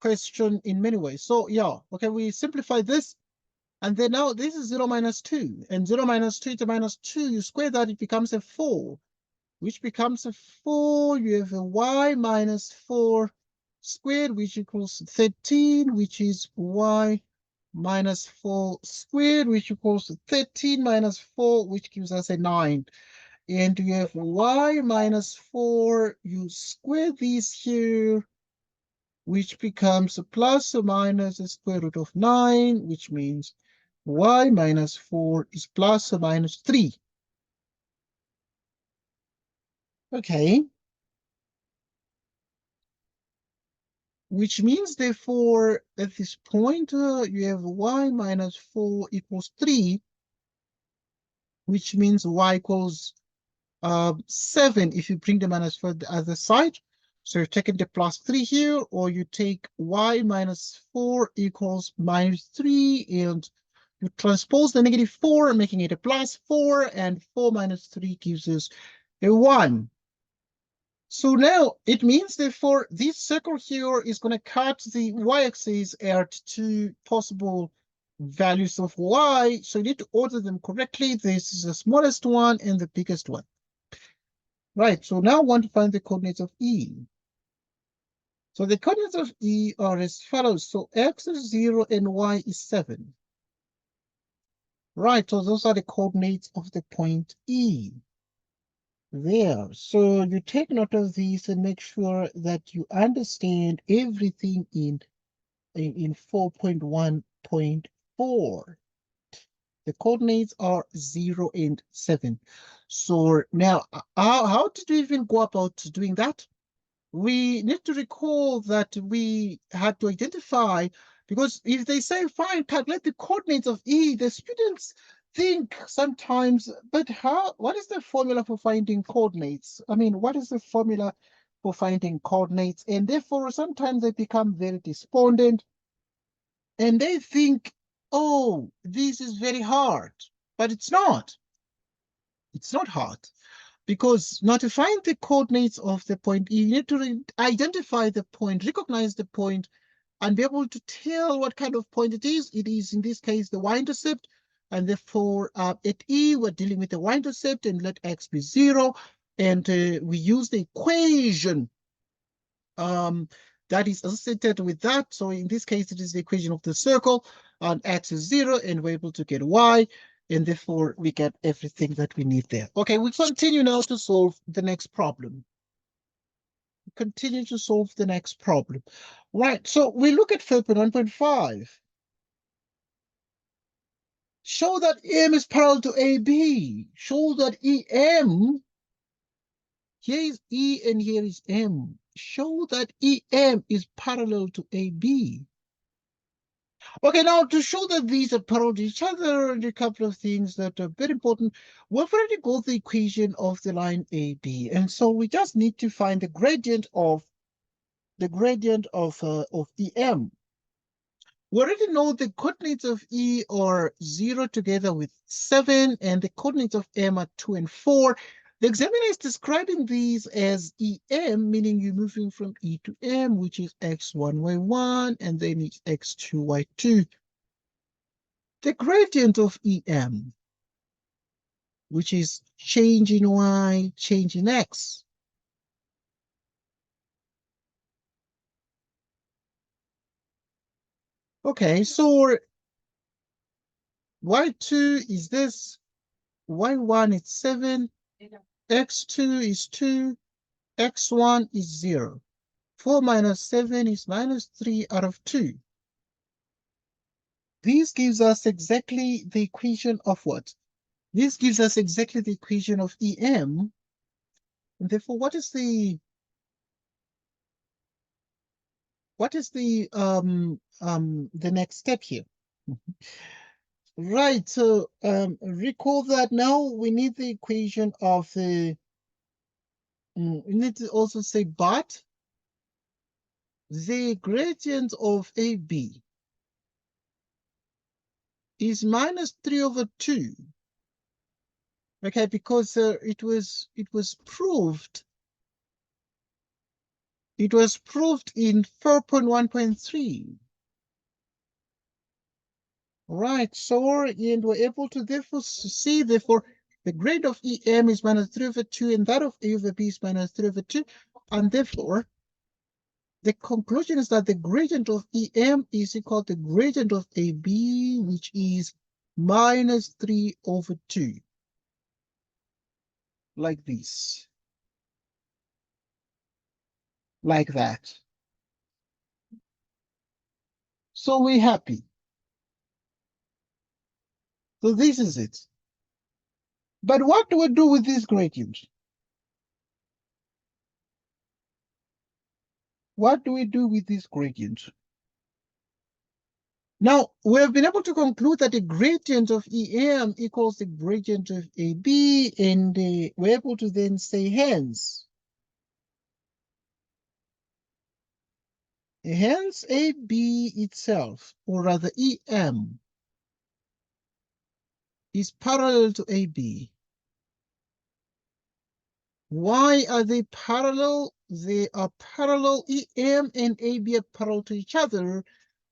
[SPEAKER 1] question in many ways. So yeah, okay, we simplify this, and then now this is 0 minus 2, and 0 minus 2 to minus 2, you square that, it becomes a 4, which becomes a 4. You have a y minus 4 squared, which equals 13, which is y minus 4 squared, which equals 13 minus 4, which gives us a 9. And you have y minus 4, you square these here, which becomes a plus or minus the square root of 9, which means y minus 4 is plus or minus 3. Okay. Which means, therefore, at this point, you have y minus 4 equals 3, which means y equals 7 if you bring the minus 4 to the other side. So you're taking the plus 3 here, or you take y minus 4 equals minus 3, and you transpose the negative 4, making it a plus 4, and 4 minus 3 gives us a 1. So now it means, therefore, this circle here is going to cut the y-axis at 2 possible values of y. So you need to order them correctly. This is the smallest one and the biggest one. Right, so now I want to find the coordinates of E. So the coordinates of E are as follows. So x is 0 and y is 7. Right, so those are the coordinates of the point E. There. So you take note of these and make sure that you understand everything in 4.1.4. The coordinates are 0 and 7. So now, how did we even go about doing that? We need to recall that we had to identify, because if they say, fine, calculate the coordinates of E, the students think sometimes, but what is the formula for finding coordinates? I mean, what is the formula for finding coordinates? And therefore, sometimes they become very despondent and they think, oh, this is very hard, but it's not. It's not hard. Because now to find the coordinates of the point, you need to identify the point, recognize the point, and be able to tell what kind of point it is. It is, in this case, the y-intercept. And therefore, at E, we're dealing with the y-intercept, and let x be 0. And we use the equation that is associated with that. So in this case, it is the equation of the circle, and x is 0, and we're able to get y. And therefore, we get everything that we need there. Okay, we continue now to solve the next problem. Continue to solve the next problem. Right, so we look at 4.1.5. Show that EM is parallel to AB. Show that EM Here is E and here is M. Show that EM is parallel to AB. Okay, now to show that these are parallel to each other, and a couple of things that are very important, we've already got the equation of the line AB, and so we just need to find the gradient of EM. We already know the coordinates of E are 0 together with 7, and the coordinates of M are 2 and 4. The examiner is describing these as EM, meaning you're moving from E to M, which is x1, y1, and then it's x2, y2. The gradient of EM, which is change in y, change in x. Okay, so y2 is this, y1 is 7, x2 is 2, x1 is 0. 4 minus 7 is minus 3 out of 2. This gives us exactly the equation of what? This gives us exactly the equation of EM. And therefore, what is the next step here? Right, so recall that now we need the equation of the, we need to also say, but the gradient of AB is minus 3 over 2. Okay, because it was proved in 4.1.3. Right, so and we're able to therefore see therefore the grade of EM is minus 3 over 2 and that of A over B is minus 3 over 2, and therefore the conclusion is that the gradient of EM is equal to the gradient of AB, which is minus 3 over 2. Like this. Like that. So we're happy. So this is it. But what do we do with this gradient? What do we do with this gradient? Now, we have been able to conclude that the gradient of EM equals the gradient of AB, and we're able to then say hence AB itself, or rather EM, is parallel to AB. Why are they parallel? They are parallel. EM and AB are parallel to each other.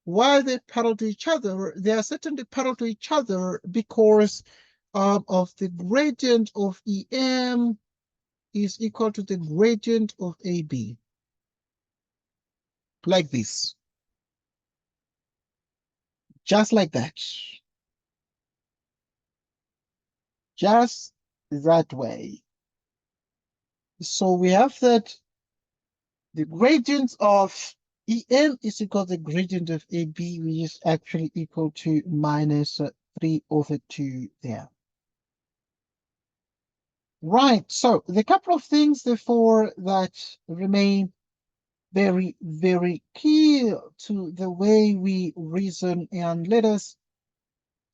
[SPEAKER 1] Why are they parallel to each other? They are certainly parallel to each other because of the gradient of EM is equal to the gradient of AB. Like this. Just like that. Just that way. So we have that the gradient of EM is equal to the gradient of AB, which is actually equal to minus 3 over 2 there. Right, so the couple of things, therefore, that remain very, very key to the way we reason, and let us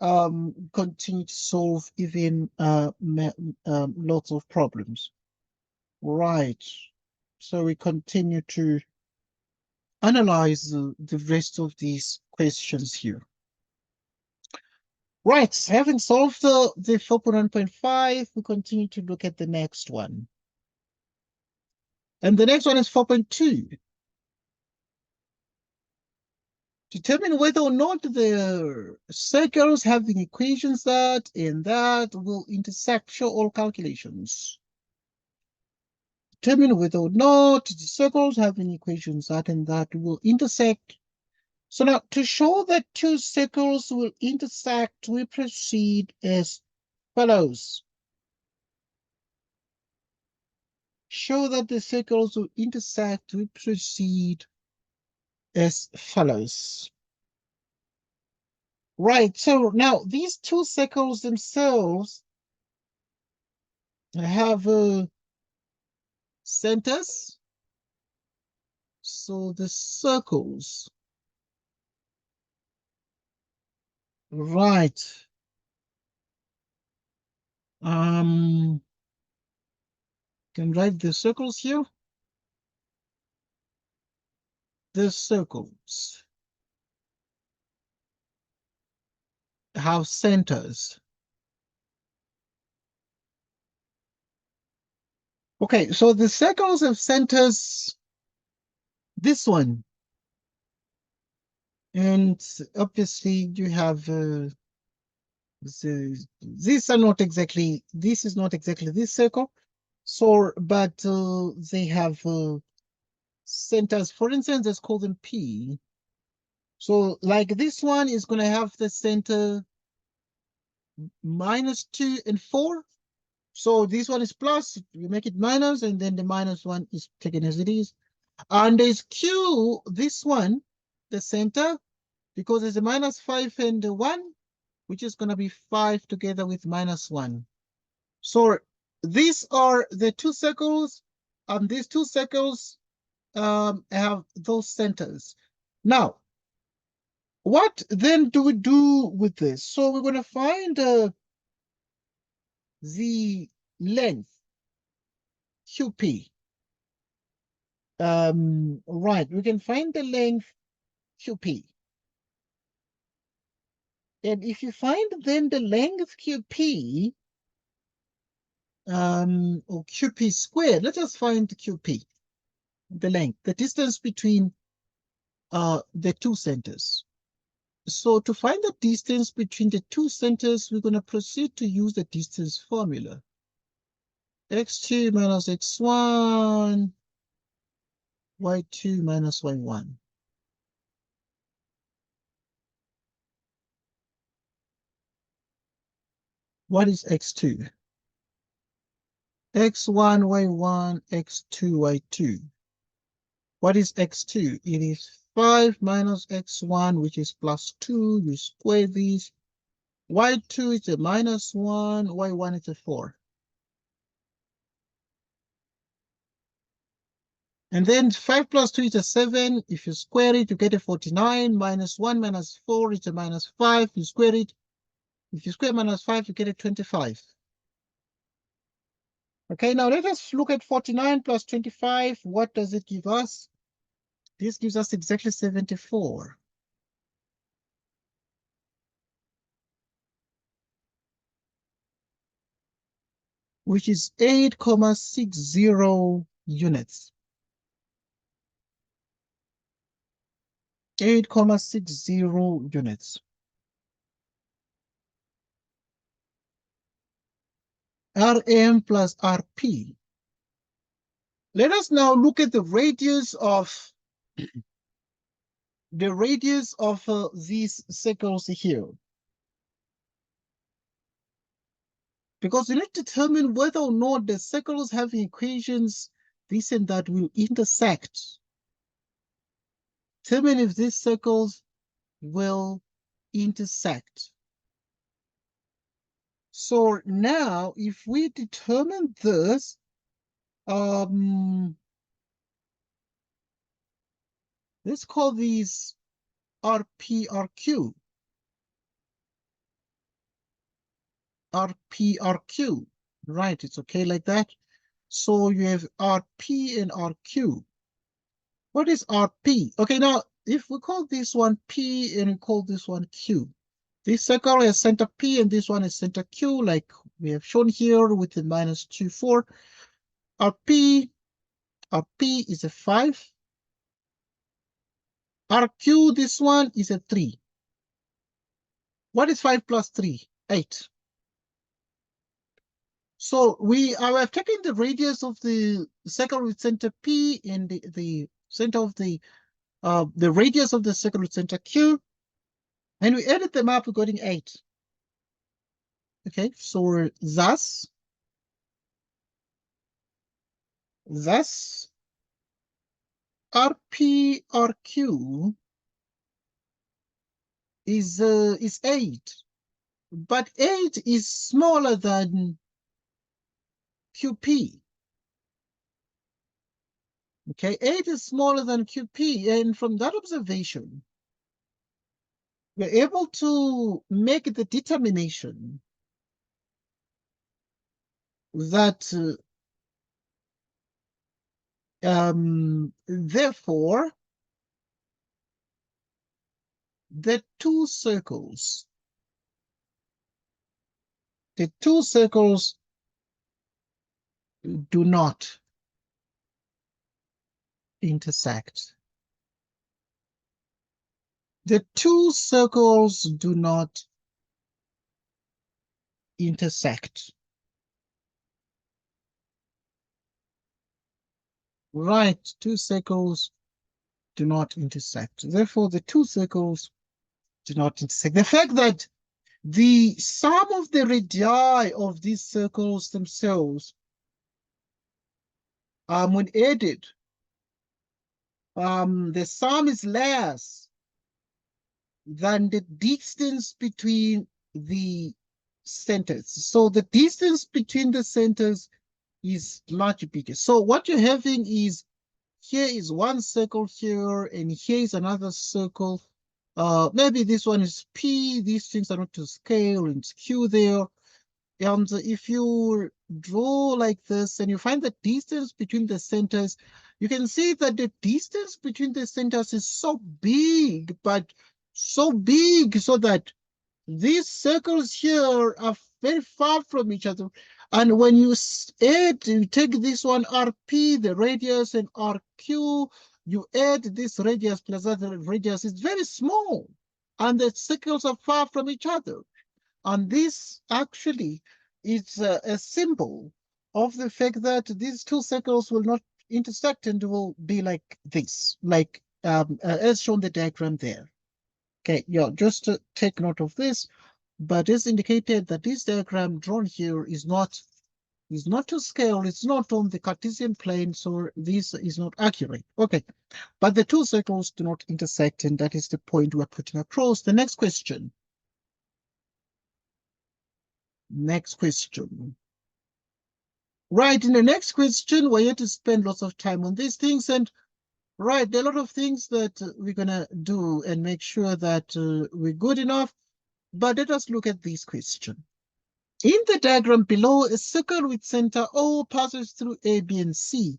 [SPEAKER 1] continue to solve even lots of problems. Right, so we continue to analyze the rest of these questions here. Right, having solved the 4.1.5, we continue to look at the next one. And the next one is 4.2. Determine whether or not the circles having equations that and that will intersect. Show all calculations. Determine whether or not the circles having equations that and that will intersect. So now, to show that two circles will intersect, we proceed as follows. Show that the circles will intersect, we proceed as follows. Right, so now these two circles themselves have centers. So the circles. Right. Can write the circles here. The circles have centers. Okay, so the circles have centers, this one. And obviously you have, these are not exactly, this is not exactly this circle. So, but they have centers. For instance, let's call them P. So like this one is going to have the center -2 and 4. So this one is plus, you make it minus, and then the minus one is taken as it is. And there's Q, this one, the center, because there's a -5 and a 1, which is going to be 5 together with -1. So these are the two circles, and these two circles have those centers. Now, what then do we do with this? So we're going to find the length, QP. Right, we can find the length QP. And if you find then the length QP, or QP squared, let us find QP, the length, the distance between the two centers. So to find the distance between the two centers, we're going to proceed to use the distance formula. X2 minus X1, Y2 minus Y1. What is X2? X1, Y1, X2, Y2. What is X2? It is 5 minus X1, which is +2. You square these. Y2 is a -1, Y1 is a 4. And then 5 plus 2 is a 7. If you square it, you get a 49. -1 minus 4 is a -5. You square it. If you square -5, you get a 25. Okay, now let us look at 49 plus 25. What does it give us? This gives us exactly 74. Which is 8,60 units. 8,60 units. Rm plus Rp. Let us now look at the radius of these circles here. Because we need to determine whether or not the circles having equations, this and that, will intersect. Determine if these circles will intersect. So now, if we determine this, let's call these RP, RQ. RP, RQ. Right, it's okay like that. So you have RP and RQ. What is RP? Okay, now, if we call this one P and we call this one Q, this circle has center P and this one is center Q, like we have shown here with the -2, 4. RP is a 5. RQ, this one is a 3. What is 5 plus 3? 8. So we have taken the radius of the circle with center P and the center of the radius of the circle with center Q, and we added them up, we're getting 8. Okay, so thus RP RQ is 8, but 8 is smaller than QP. Okay, 8 is smaller than QP, and from that observation, we're able to make the determination that therefore the two circles do not intersect. The two circles do not intersect. Right, two circles do not intersect. Therefore, the two circles do not intersect. The fact that the sum of the radii of these circles themselves, when added, the sum is less than the distance between the centers. So the distance between the centers is much bigger. So what you're having is, here is one circle here, and here is another circle. Maybe this one is P, these things are not to scale, and it's Q there. And if you draw like this and you find the distance between the centers, you can see that the distance between the centers is so big, but so big so that these circles here are very far from each other. And when you add, you take this one RP, the radius, and RQ, you add this radius plus other radius, it's very small. And the circles are far from each other. And this actually is a symbol of the fact that these two circles will not intersect and will be like this, like as shown the diagram there. Okay, yeah, just to take note of this, but it's indicated that this diagram drawn here is not to scale, it's not on the Cartesian plane, so this is not accurate. Okay, but the two circles do not intersect, and that is the point we're putting across. The next question. Next question. Right, in the next question, we're here to spend lots of time on these things, and right, there are a lot of things that we're gonna do and make sure that we're good enough, but let us look at this question. In the diagram below, a circle with center O passes through A, B, and C.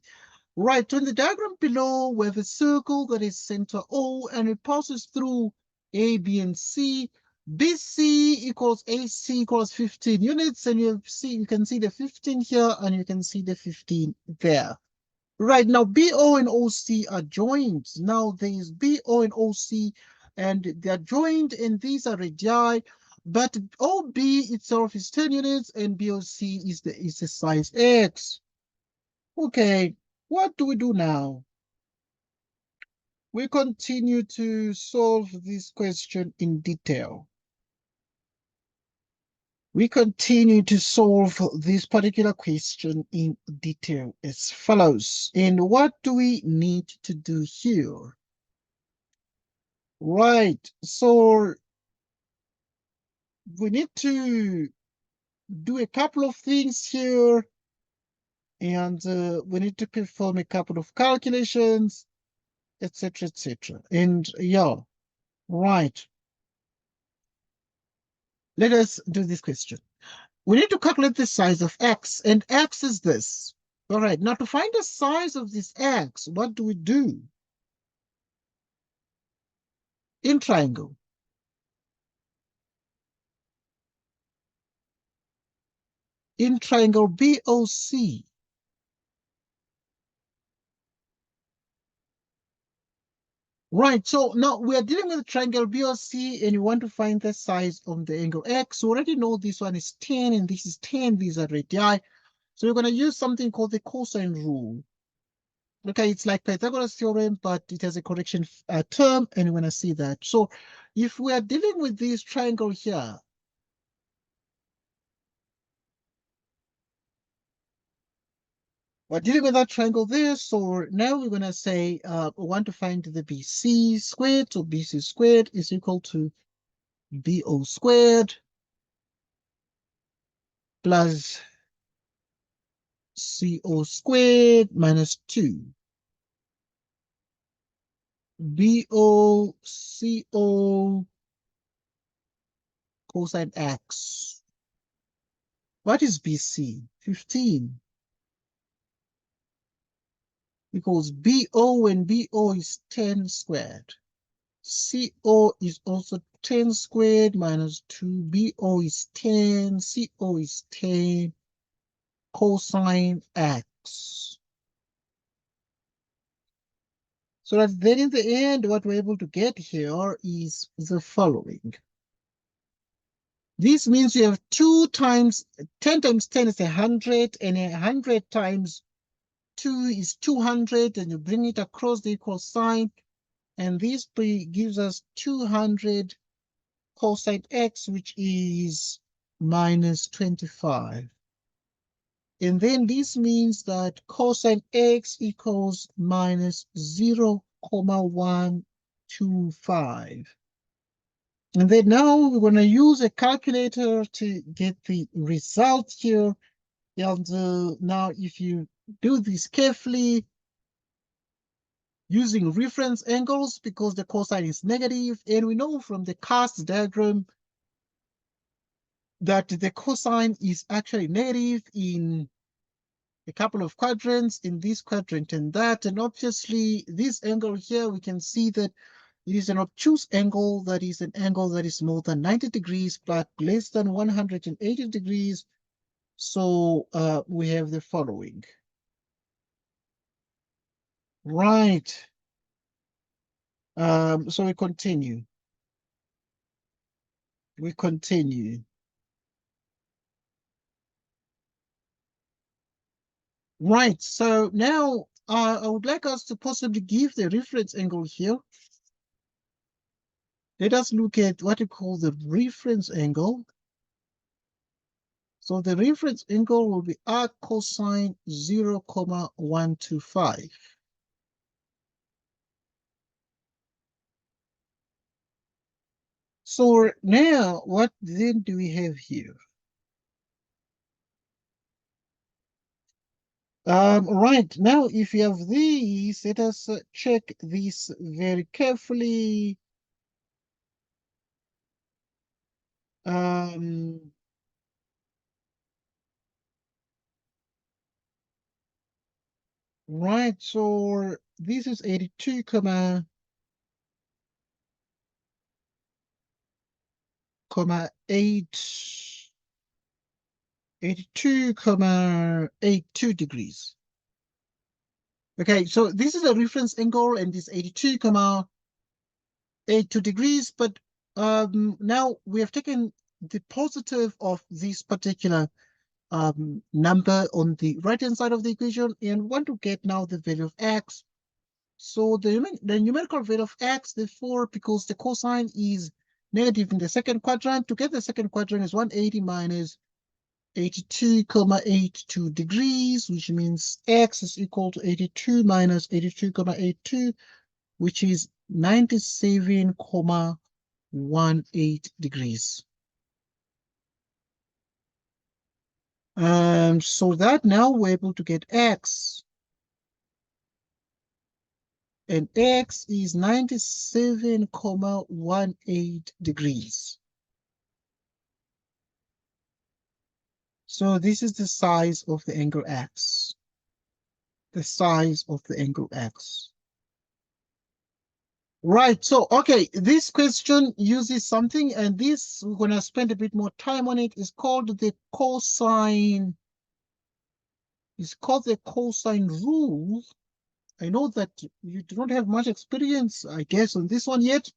[SPEAKER 1] Right, so in the diagram below, we have a circle that is center O, and it passes through A, B, and C. BC equals AC equals 15 units, and you can see the 15 here, and you can see the 15 there. Right, now BO and OC are joined. Now there is BO and OC, and they are joined, and these are radii, but OB itself is 10 units, and BOC is the size X. Okay, what do we do now? We continue to solve this question in detail. We continue to solve this particular question in detail as follows. And what do we need to do here? Right, so we need to do a couple of things here, and we need to perform a couple of calculations, etc., etc. And yeah, right. Let us do this question. We need to calculate the size of x, and x is this. All right, now to find the size of this x, what do we do? In triangle. In triangle BOC. Right, so now we are dealing with triangle BOC, and you want to find the size of the angle x. We already know this one is 10, and this is 10. These are radii. So we're going to use something called the cosine rule. Okay, it's like Pythagoras theorem, but it has a correction term, and we're going to see that. So if we are dealing with this triangle here, we're dealing with that triangle there. So now we're going to say we want to find the BC squared. So BC squared is equal to BO squared plus CO squared minus 2. BO, CO, cosine X. What is BC? 15. Because BO when BO is 10 squared. CO is also 10 squared minus 2. BO is 10. CO is 10 cosine X. So that then in the end, what we're able to get here is the following. This means you have 2 times 10 times 10 is 100, and 100 times 2 is 200, and you bring it across the equal sign, and this gives us 200 cosine X, which is minus 25. And then this means that cosine X equals minus 0,125. And then now we're going to use a calculator to get the result here. And now if you do this carefully, using reference angles, because the cosine is negative, and we know from the cast diagram that the cosine is actually negative in a couple of quadrants, in this quadrant and that, and obviously this angle here, we can see that it is an obtuse angle, that is an angle that is more than 90 degrees but less than 180 degrees. So we have the following. Right. So we continue. We continue. Right. So now I would like us to possibly give the reference angle here. Let us look at what we call the reference angle. So the reference angle will be arc cosine 0,125. So now what then do we have here? Right, now if you have these, let us check this very carefully. Right, so this is 82, 82,82 degrees. Okay, so this is a reference angle and this 82,82 degrees, but now we have taken the positive of this particular number on the right-hand side of the equation and want to get now the value of x. So the numerical value of x, therefore, because the cosine is negative in the second quadrant, to get the second quadrant is 180 minus 82,82 degrees, which means x is equal to 82 minus 82,82, which is 97,18 degrees. So that now we're able to get x. And x is 97,18 degrees. So this is the size of the angle x. The size of the angle x. Right, so, okay, this question uses something, and this, we're going to spend a bit more time on it. It's called the cosine. It's called the cosine rule. I know that you do not have much experience, I guess, on this one yet,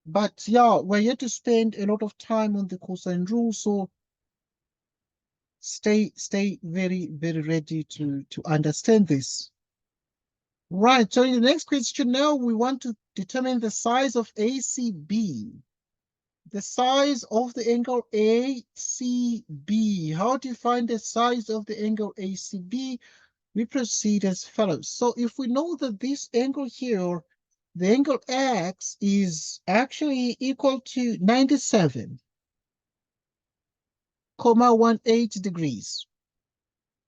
[SPEAKER 1] but yeah, we're yet to spend a lot of time on the cosine rule, so stay very, very ready to understand this. Right, so in the next question now, we want to determine the size of ACB. The size of the angle ACB. How do you find the size of the angle ACB? We proceed as follows. So if we know that this angle here, the angle X is actually equal to 97,18 degrees.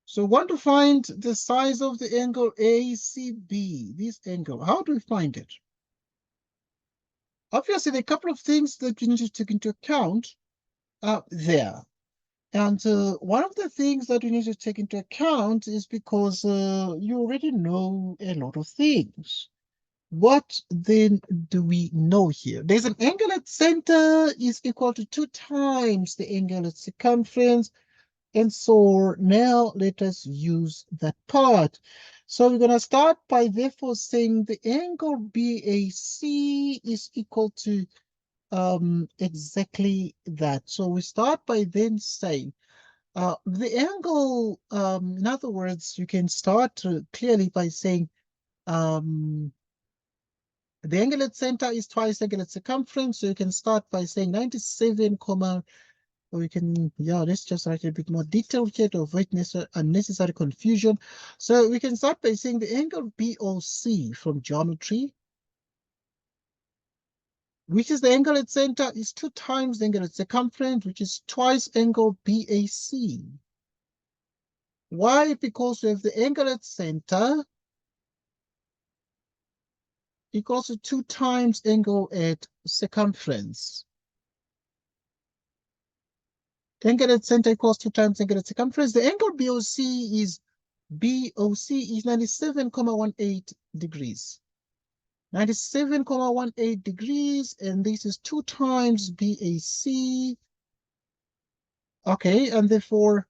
[SPEAKER 1] So we want to find the size of the angle ACB, this angle. How do we find it? Obviously, there are a couple of things that you need to take into account there. And one of the things that we need to take into account is because you already know a lot of things. What then do we know here? There's an angle at center is equal to 2 times the angle at circumference. And so now let us use that part. So we're going to start by therefore saying the angle BAC is equal to exactly that. So we start by then saying the angle, in other words, you can start clearly by saying the angle at center is twice angle at circumference. So you can start by saying 97, or we can, yeah, let's just write a bit more detailed here to avoid unnecessary confusion. So we can start by saying the angle BOC from geometry, which is the angle at center, is 2 times the angle at circumference, which is twice angle BAC. Why? Because we have the angle at center equals to 2 times angle at circumference. Angle at center equals 2 times angle at circumference. The angle BOC is 97.18 degrees. 97.18 degrees, and this is 2 times BAC. Okay, and therefore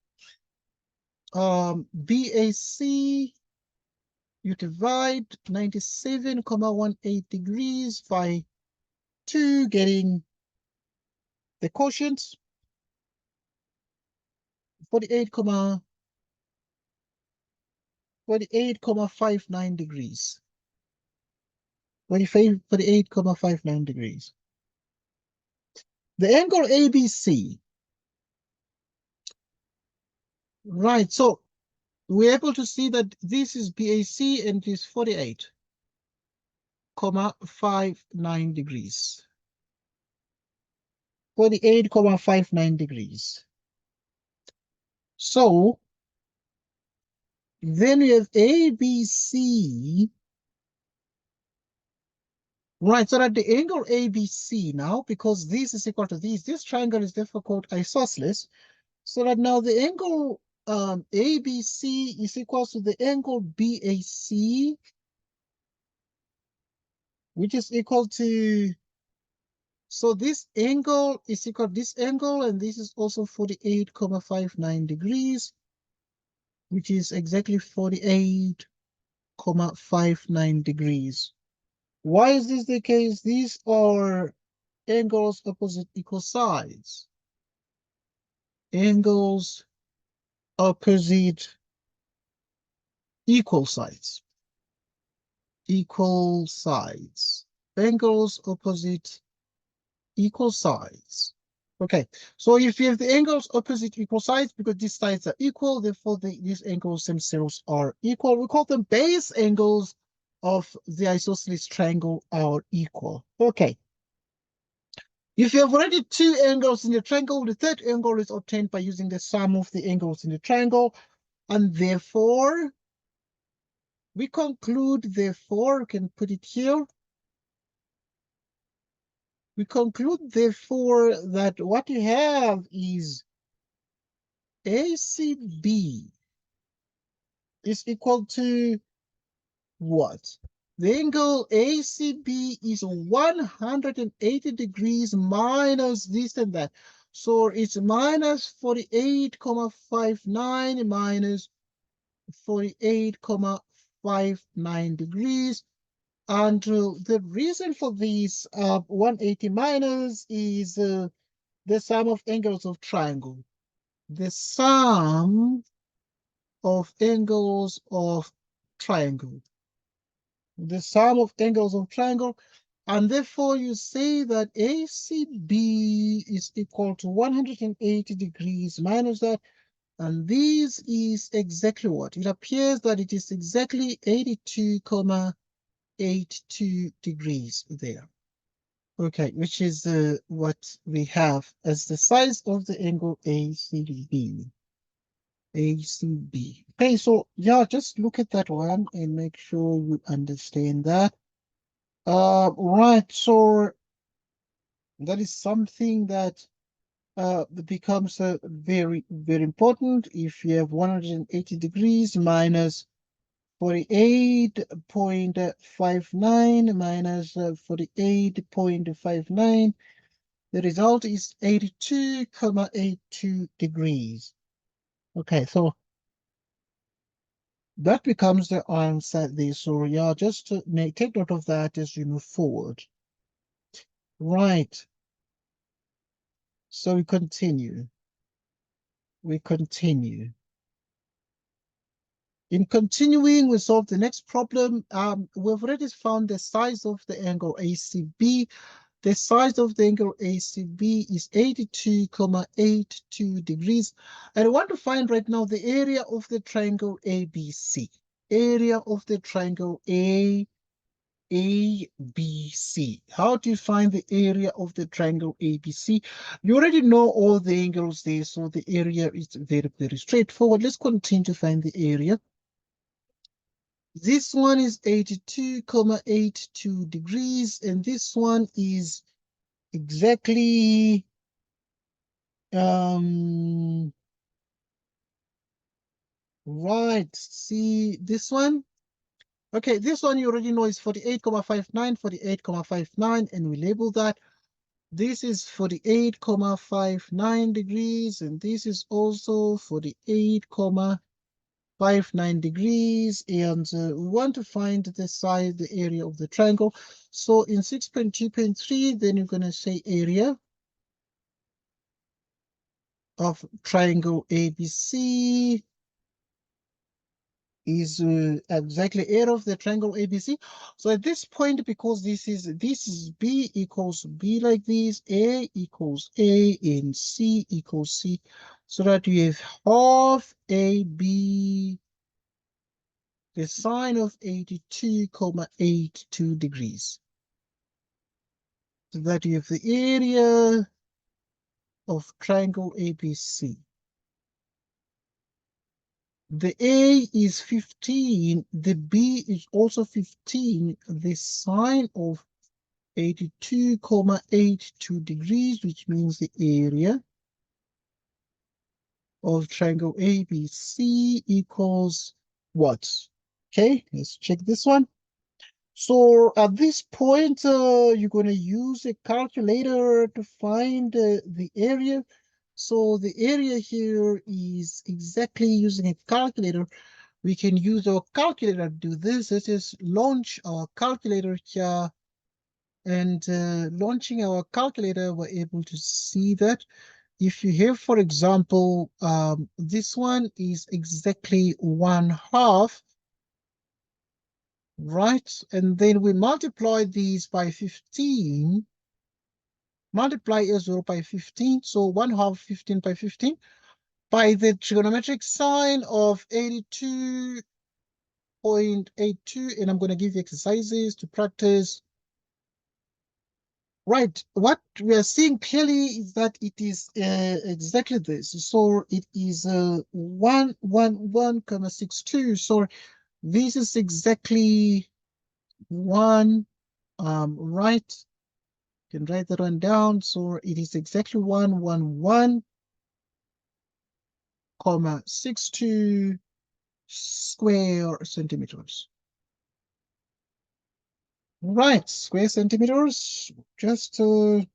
[SPEAKER 1] BAC, you divide 97.18 degrees by 2, getting the quotient 48.59 degrees. 48.59 degrees. The angle ABC. Right, so we're able to see that this is BAC and it is 48.59 degrees. 48.59 degrees. So then we have ABC. Right, so that the angle ABC now, because this is equal to this triangle is therefore called isosceles. So that now the angle ABC is equal to the angle BAC, which is equal to, so this angle is equal to this angle, and this is also 48.59 degrees, which is exactly 48.59 degrees. Why is this the case? These are angles opposite equal sides. Angles opposite equal sides. Equal sides. Angles opposite equal sides. Okay, so if you have the angles opposite equal sides, because these sides are equal, therefore these angles themselves are equal. We call them base angles of the isosceles triangle are equal. Okay. If you have already 2 angles in the triangle, the third angle is obtained by using the sum of the angles in the triangle. And therefore, we conclude, therefore, we can put it here. We conclude, therefore, that what you have is ACB is equal to what? The angle ACB is 180 degrees minus this and that. So it's minus 48.59 minus 48.59 degrees. And the reason for this 180 minus is the sum of angles of triangle. The sum of angles of triangle. The sum of angles of triangle. And therefore you say that ACB is equal to 180 degrees minus that. And this is exactly what? It appears that it is exactly 82.82 degrees there. Okay, which is what we have as the size of the angle ACB. ACB. Okay, so yeah, just look at that one and make sure you understand that. Right, so That is something that becomes very, very important. If you have 180 degrees minus 48.59 minus 48.59, the result is 82.82 degrees. Okay, so that becomes the answer there. So yeah, just to take note of that as you move forward. Right. So we continue. We continue. In continuing, we solve the next problem. We've already found the size of the angle ACB. The size of the angle ACB is 82.82 degrees. And I want to find right now the area of the triangle ABC. Area of the triangle ABC. How do you find the area of the triangle ABC? You already know all the angles there, so the area is very, very straightforward. Let's continue to find the area. This one is 82.82 degrees, and this one is exactly right. See this one? Okay, this one you already know is 48.59, 48.59, and we label that. This is 48.59 degrees, and this is also 48.59 degrees, and we want to find the size, the area of the triangle. So in 6.2.3, then you're going to say area of triangle ABC is exactly area of the triangle ABC. So at this point, because this is B equals B like this, A equals A, and C equals C, so that you have half AB, the sine of 82.82 degrees. So that you have the area of triangle ABC. The A is 15, the B is also 15, the sine of 82.82 degrees, which means the area of triangle ABC equals what? Okay, let's check this one. So at this point, you're going to use a calculator to find the area. So the area here is exactly using a calculator. We can use our calculator to do this. Let's just launch our calculator here. And launching our calculator, we're able to see that if you have, for example, this one is exactly 1/2, right? And then we multiply these by 15. Multiply as well by 15. So 1/2, 15 by 15. By the trigonometric sine of 82.82. And I'm going to give you exercises to practice. Right. What we are seeing clearly is that it is exactly this. So it is 111.62. So this is exactly one. Right. You can write that one down. So it is exactly 111.62 square centimeters. Right, square centimeters. Just square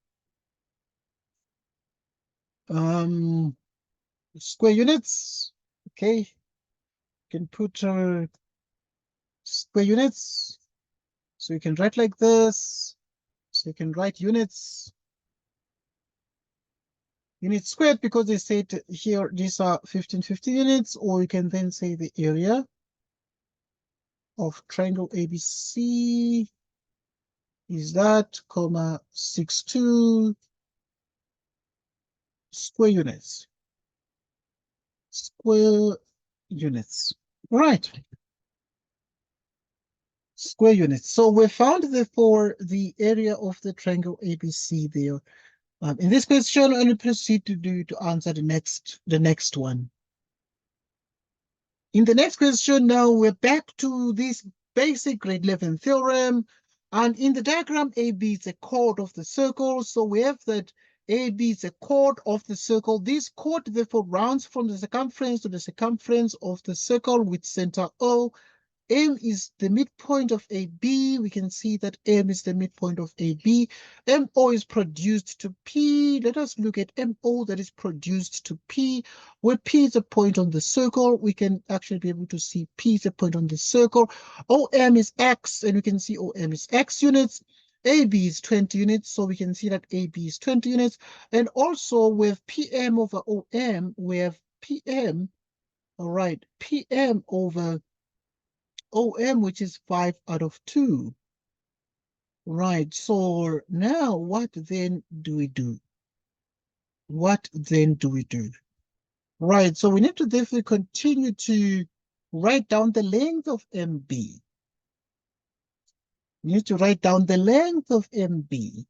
[SPEAKER 1] units. Okay, you can put square units. So you can write like this. So you can write units squared, because they said here these are 1550 units, or you can then say the area of triangle ABC is that, 62 square units. Square units. Right. Square units. So we found therefore the area of the triangle ABC there. In this question, and we proceed to answer the next one. In the next question, now we're back to this basic grade 11 theorem. And in the diagram, AB is a chord of the circle. So we have that AB is a chord of the circle. This chord therefore runs from the circumference to the circumference of the circle with center O. M is the midpoint of AB. We can see that M is the midpoint of AB. MO is produced to P. Let us look at MO that is produced to P, where P is a point on the circle. We can actually be able to see P is a point on the circle. OM is X, and we can see OM is X units. AB is 20 units, so we can see that AB is 20 units. And also with PM over OM, we have PM, all right, PM over OM, which is 5 out of 2. Right, so now what then do we do? What then do we do? Right, so we need to definitely continue to write down the length of MB. We need to write down the length of MB.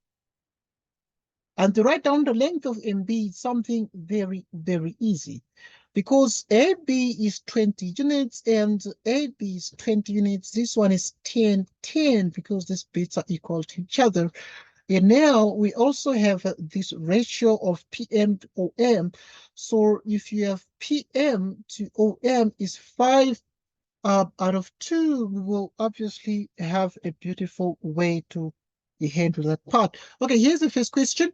[SPEAKER 1] And to write down the length of MB is something very, very easy, because AB is 20 units and AB is 20 units. This one is 10, 10, because these bits are equal to each other. And now we also have this ratio of PM to OM. So if you have PM to OM is 5 out of 2, we will obviously have a beautiful way to handle that part. Okay, here's the first question.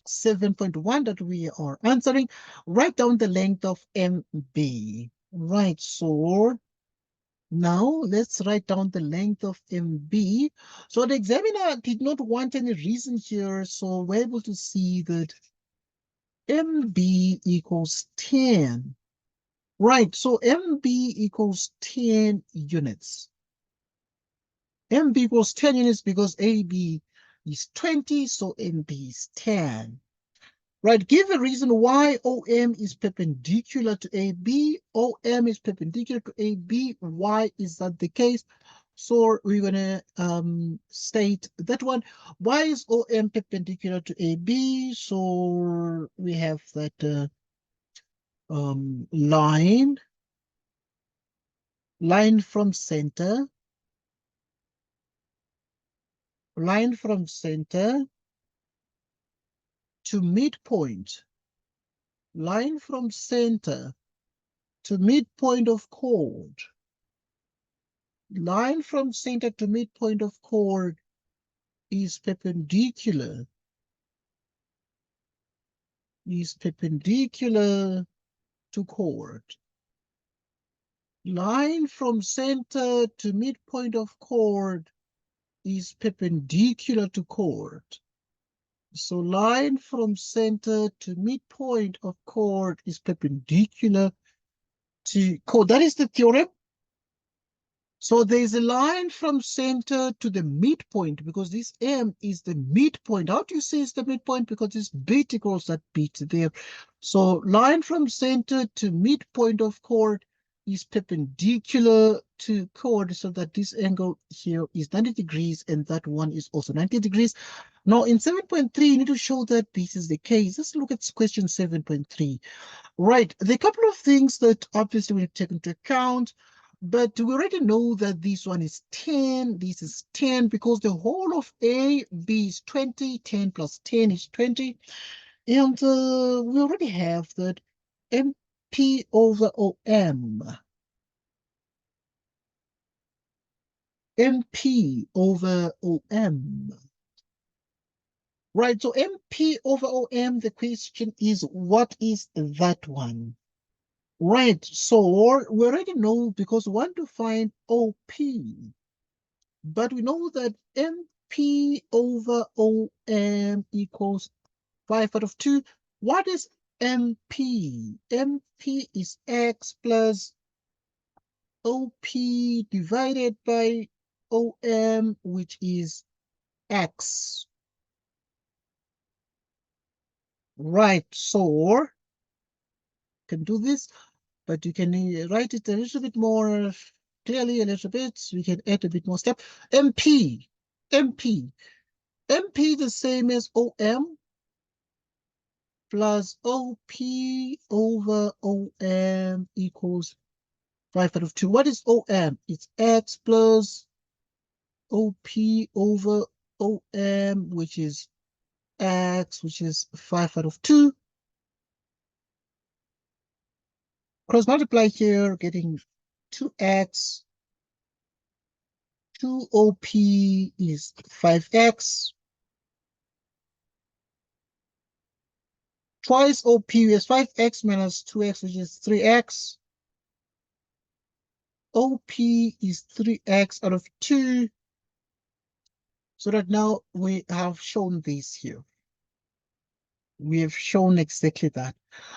[SPEAKER 1] 7.1 that we are answering. Write down the length of MB. Right, so now let's write down the length of MB. So the examiner did not want any reason here, so we're able to see that MB equals 10. Right, so MB equals 10 units. MB equals 10 units because AB is 20, so MB is 10. Right, give a reason why OM is perpendicular to AB. OM is perpendicular to AB. Why is that the case? So we're going to state that one. Why is OM perpendicular to AB? So we have that line from center. Line from center to midpoint. Line from center to midpoint of chord. Line from center to midpoint of chord is perpendicular. Is perpendicular to chord. Line from center to midpoint of chord is perpendicular to chord. So line from center to midpoint of chord is perpendicular to chord. That is the theorem. So there's a line from center to the midpoint, because this M is the midpoint. How do you say it's the midpoint? Because this bit equals that bit there. So line from center to midpoint of chord is perpendicular to chord, so that this angle here is 90 degrees and that one is also 90 degrees. Now in 7.3, you need to show that this is the case. Let's look at question 7.3. Right, there are a couple of things that obviously we need to take into account. But we already know that this one is 10, this is 10, because the whole of A, B is 20, 10 plus 10 is 20. And we already have that MP over OM. MP over OM. Right, so MP over OM, the question is, what is that one? Right, so we already know, because we want to find OP, but we know that MP over OM equals 5 out of 2. What is MP? MP is X plus OP divided by OM, which is X. Right, so can do this, but you can write it a little bit more clearly, a little bit. We can add a bit more step. MP the same as OM plus OP over OM equals 5 out of 2. What is OM? It's X plus OP over OM, which is X, which is 5 out of 2. Cross multiply here, getting 2X. 2OP is 5X. Twice OP is 5X minus 2X, which is 3X. OP is 3X out of 2. So that now we have shown this here. We have shown exactly that.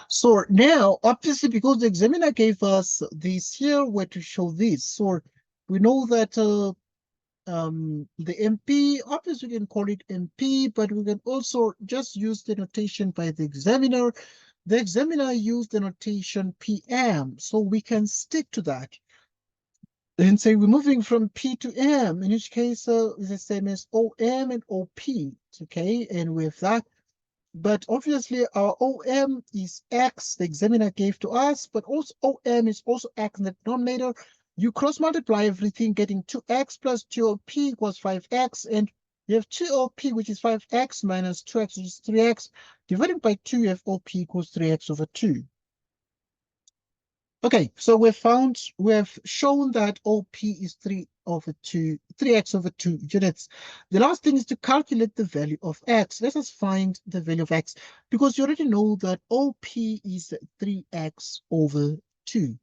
[SPEAKER 1] So now, obviously, because the examiner gave us this here, where to show this. So we know that the MP, obviously we can call it MP, but we can also just use the notation by the examiner. The examiner used the notation PM, so we can stick to that. And say we're moving from P to M, in which case it's the same as OM and OP, okay? And with that, but obviously our OM is X, the examiner gave to us, but also OM is also X in the denominator. You cross multiply everything, getting 2X plus 2OP equals 5X, and you have 2OP, which is 5X minus 2X, which is 3X. Divided by 2, you have OP equals 3X over 2. Okay, so we have shown that OP is 3X over 2 units. The last thing is to calculate the value of X. Let us find the value of X, because you already know that OP is 3X over 2.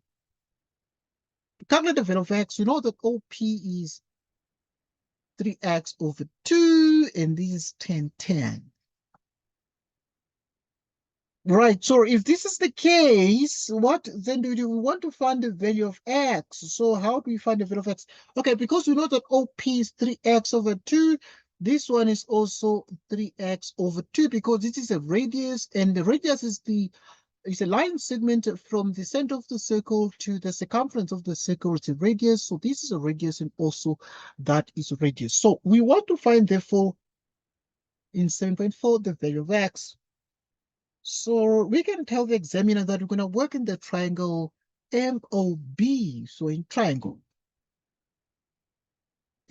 [SPEAKER 1] To calculate the value of X, you know that OP is 3X over 2, and this is 10. Right, so if this is the case, what then do we want to find the value of X? So how do we find the value of X? Okay, because we know that OP is 3X over 2, this one is also 3X over 2, because this is a radius, and the radius is a line segment from the center of the circle to the circumference of the circle. It's a radius, so this is a radius, and also that is a radius. So we want to find, therefore, in 7.4, the value of X. So we can tell the examiner that we're going to work in the triangle MOB. So in triangle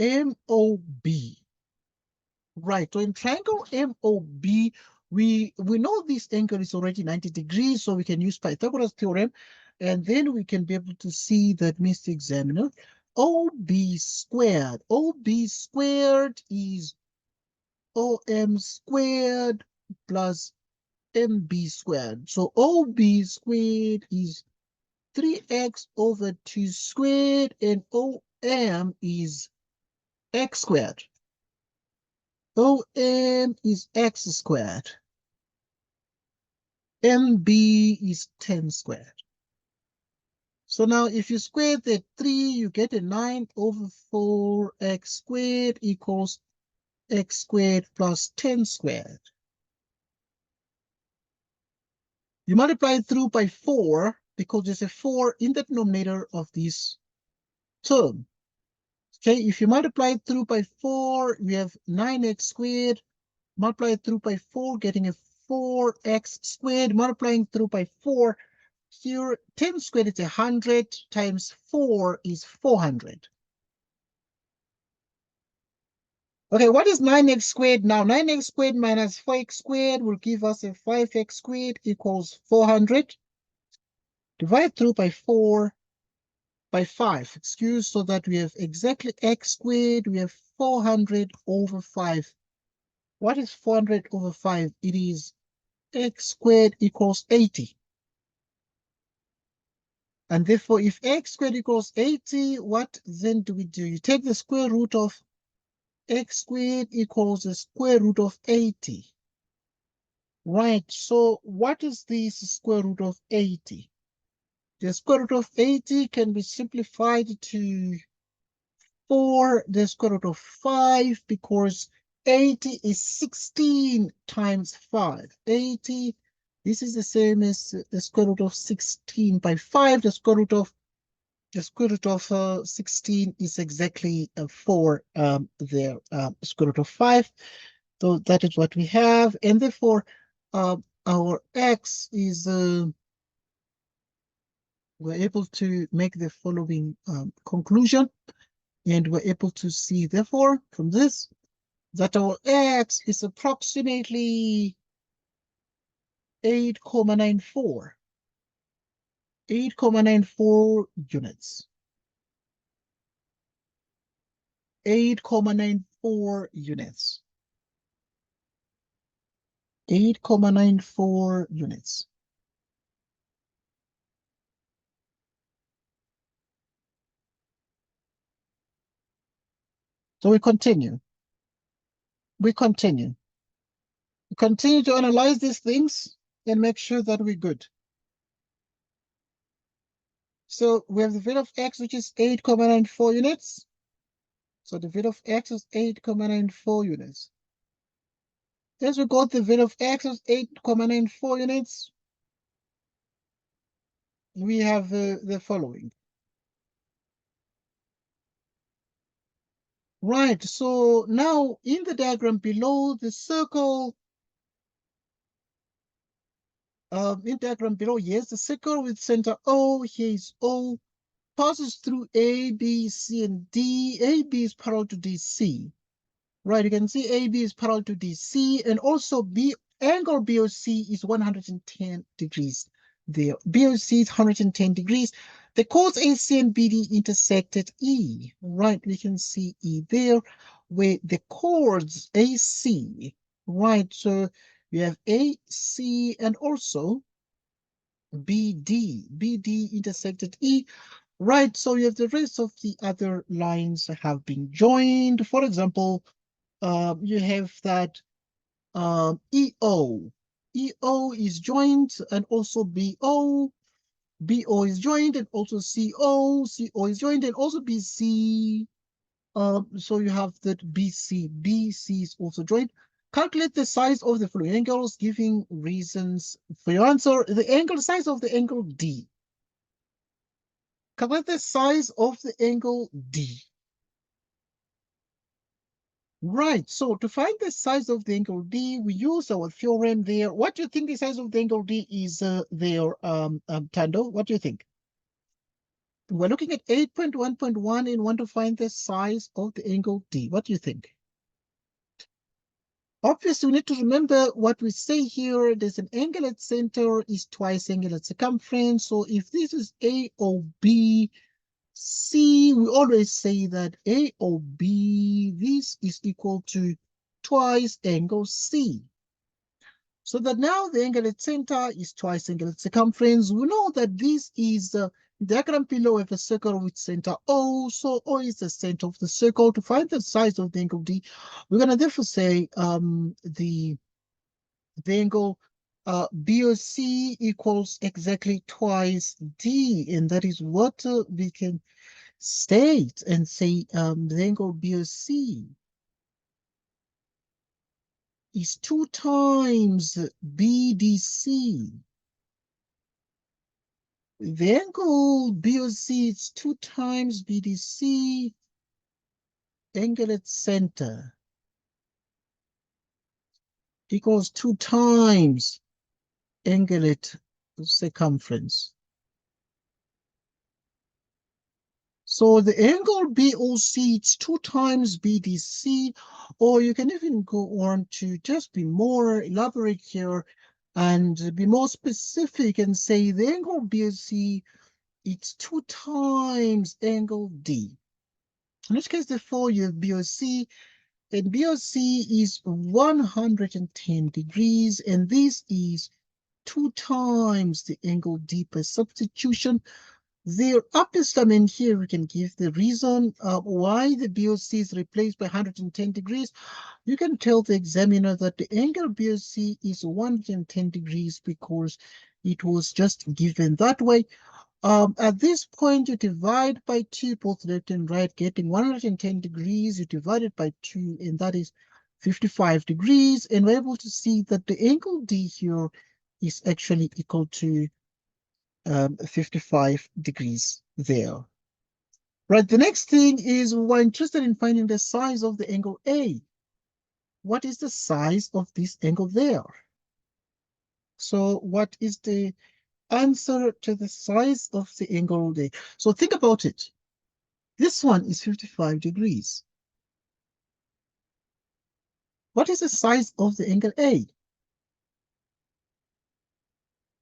[SPEAKER 1] MOB. Right. So in triangle MOB, we know this angle is already 90 degrees, so we can use Pythagoras theorem, and then we can be able to see that, Mr. Examiner, OB squared. OB squared is OM squared plus MB squared. So OB squared is 3X over 2 squared, and OM is X squared. OM is X squared. MB is 10 squared. So now if you square the 3, you get a 9 over 4X squared equals X squared plus 10 squared. You multiply through by 4 because there's a 4 in the denominator of this term. Okay, if you multiply through by 4, we have 9x squared. Multiply through by 4, getting a 4x squared. Multiplying through by 4, here 10 squared is 100 times 4 is 400. Okay, what is 9x squared now? 9x squared minus 4x squared will give us a 5x squared equals 400. Divide through by 4 by 5, excuse, so that we have exactly x squared. We have 400 over 5. What is 400 over 5? It is x squared equals 80. And therefore, if x squared equals 80, what then do we do? You take the square root of x squared equals the square root of 80. Right, so what is this square root of 80? The square root of 80 can be simplified to 4 the square root of 5, because 80 is 16 times 5. 80, this is the same as the square root of 16 by 5. The square root of 16 is exactly 4 there, square root of 5. So that is what we have, and therefore our x is we're able to make the following conclusion. And we're able to see, therefore, from this, that our x is approximately 8,94. 8,94 units. 8,94 units. 8,94 units. So we continue. We continue. We continue to analyze these things and make sure that we're good. So we have the value of x, which is 8,94 units. So the value of x is 8,94 units. As we got the value of x is 8,94 units, we have the following. Right, so now in the diagram below, the circle, in diagram below, yes, the circle with center O, here is O, passes through A, B, C, and D. AB is parallel to DC. Right, you can see AB is parallel to DC, and also angle BOC is 110 degrees there. BOC is 110 degrees. The chords AC and BD intersect at E. Right, we can see E there, where the chords AC, right, so we have AC and also BD. BD intersected E. Right, so you have the rest of the other lines have been joined. For example, you have that EO. EO is joined and also BO. BO is joined and also CO. CO is joined and also BC. So you have that BC. BC is also joined. Calculate the size of the following angles, giving reasons for your answer. The size of the angle D. Calculate the size of the angle D. Right, so to find the size of the angle D, we use our theorem there. What do you think the size of the angle D is there, Tando? What do you think? We're looking at 8.1.1 and want to find the size of the angle D. What do you think? Obviously, we need to remember what we say here. There's an angle at center is twice angle at circumference. So if this is A or B, C, we always say that A or B, this is equal to twice angle C. So that now the angle at center is twice angle at circumference. We know that this is the diagram below of a circle with center O. So O is the center of the circle. To find the size of the angle D, we're going to therefore say the angle BOC equals exactly twice D. And that is what we can state and say the angle BOC is 2 times BDC. The angle BOC is 2 times BDC, angle at center, equals 2 times angle at circumference. So the angle BOC is 2 times BDC, or you can even go on to just be more elaborate here and be more specific and say the angle BOC, it's 2 times angle D. In this case, therefore, you have BOC, and BOC is 110 degrees, and this is 2 times the angle D per substitution. There, obviously, I mean, here we can give the reason why the BOC is replaced by 110 degrees. You can tell the examiner that the angle BOC is 110 degrees because it was just given that way. At this point, you divide by 2, both left and right, getting 110 degrees. You divide it by 2, and that is 55 degrees. And we're able to see that the angle D here is actually equal to 55 degrees there. Right, the next thing is we're interested in finding the size of the angle A. What is the size of this angle there? So what is the answer to the size of the angle there? So think about it. This one is 55 degrees. What is the size of the angle A?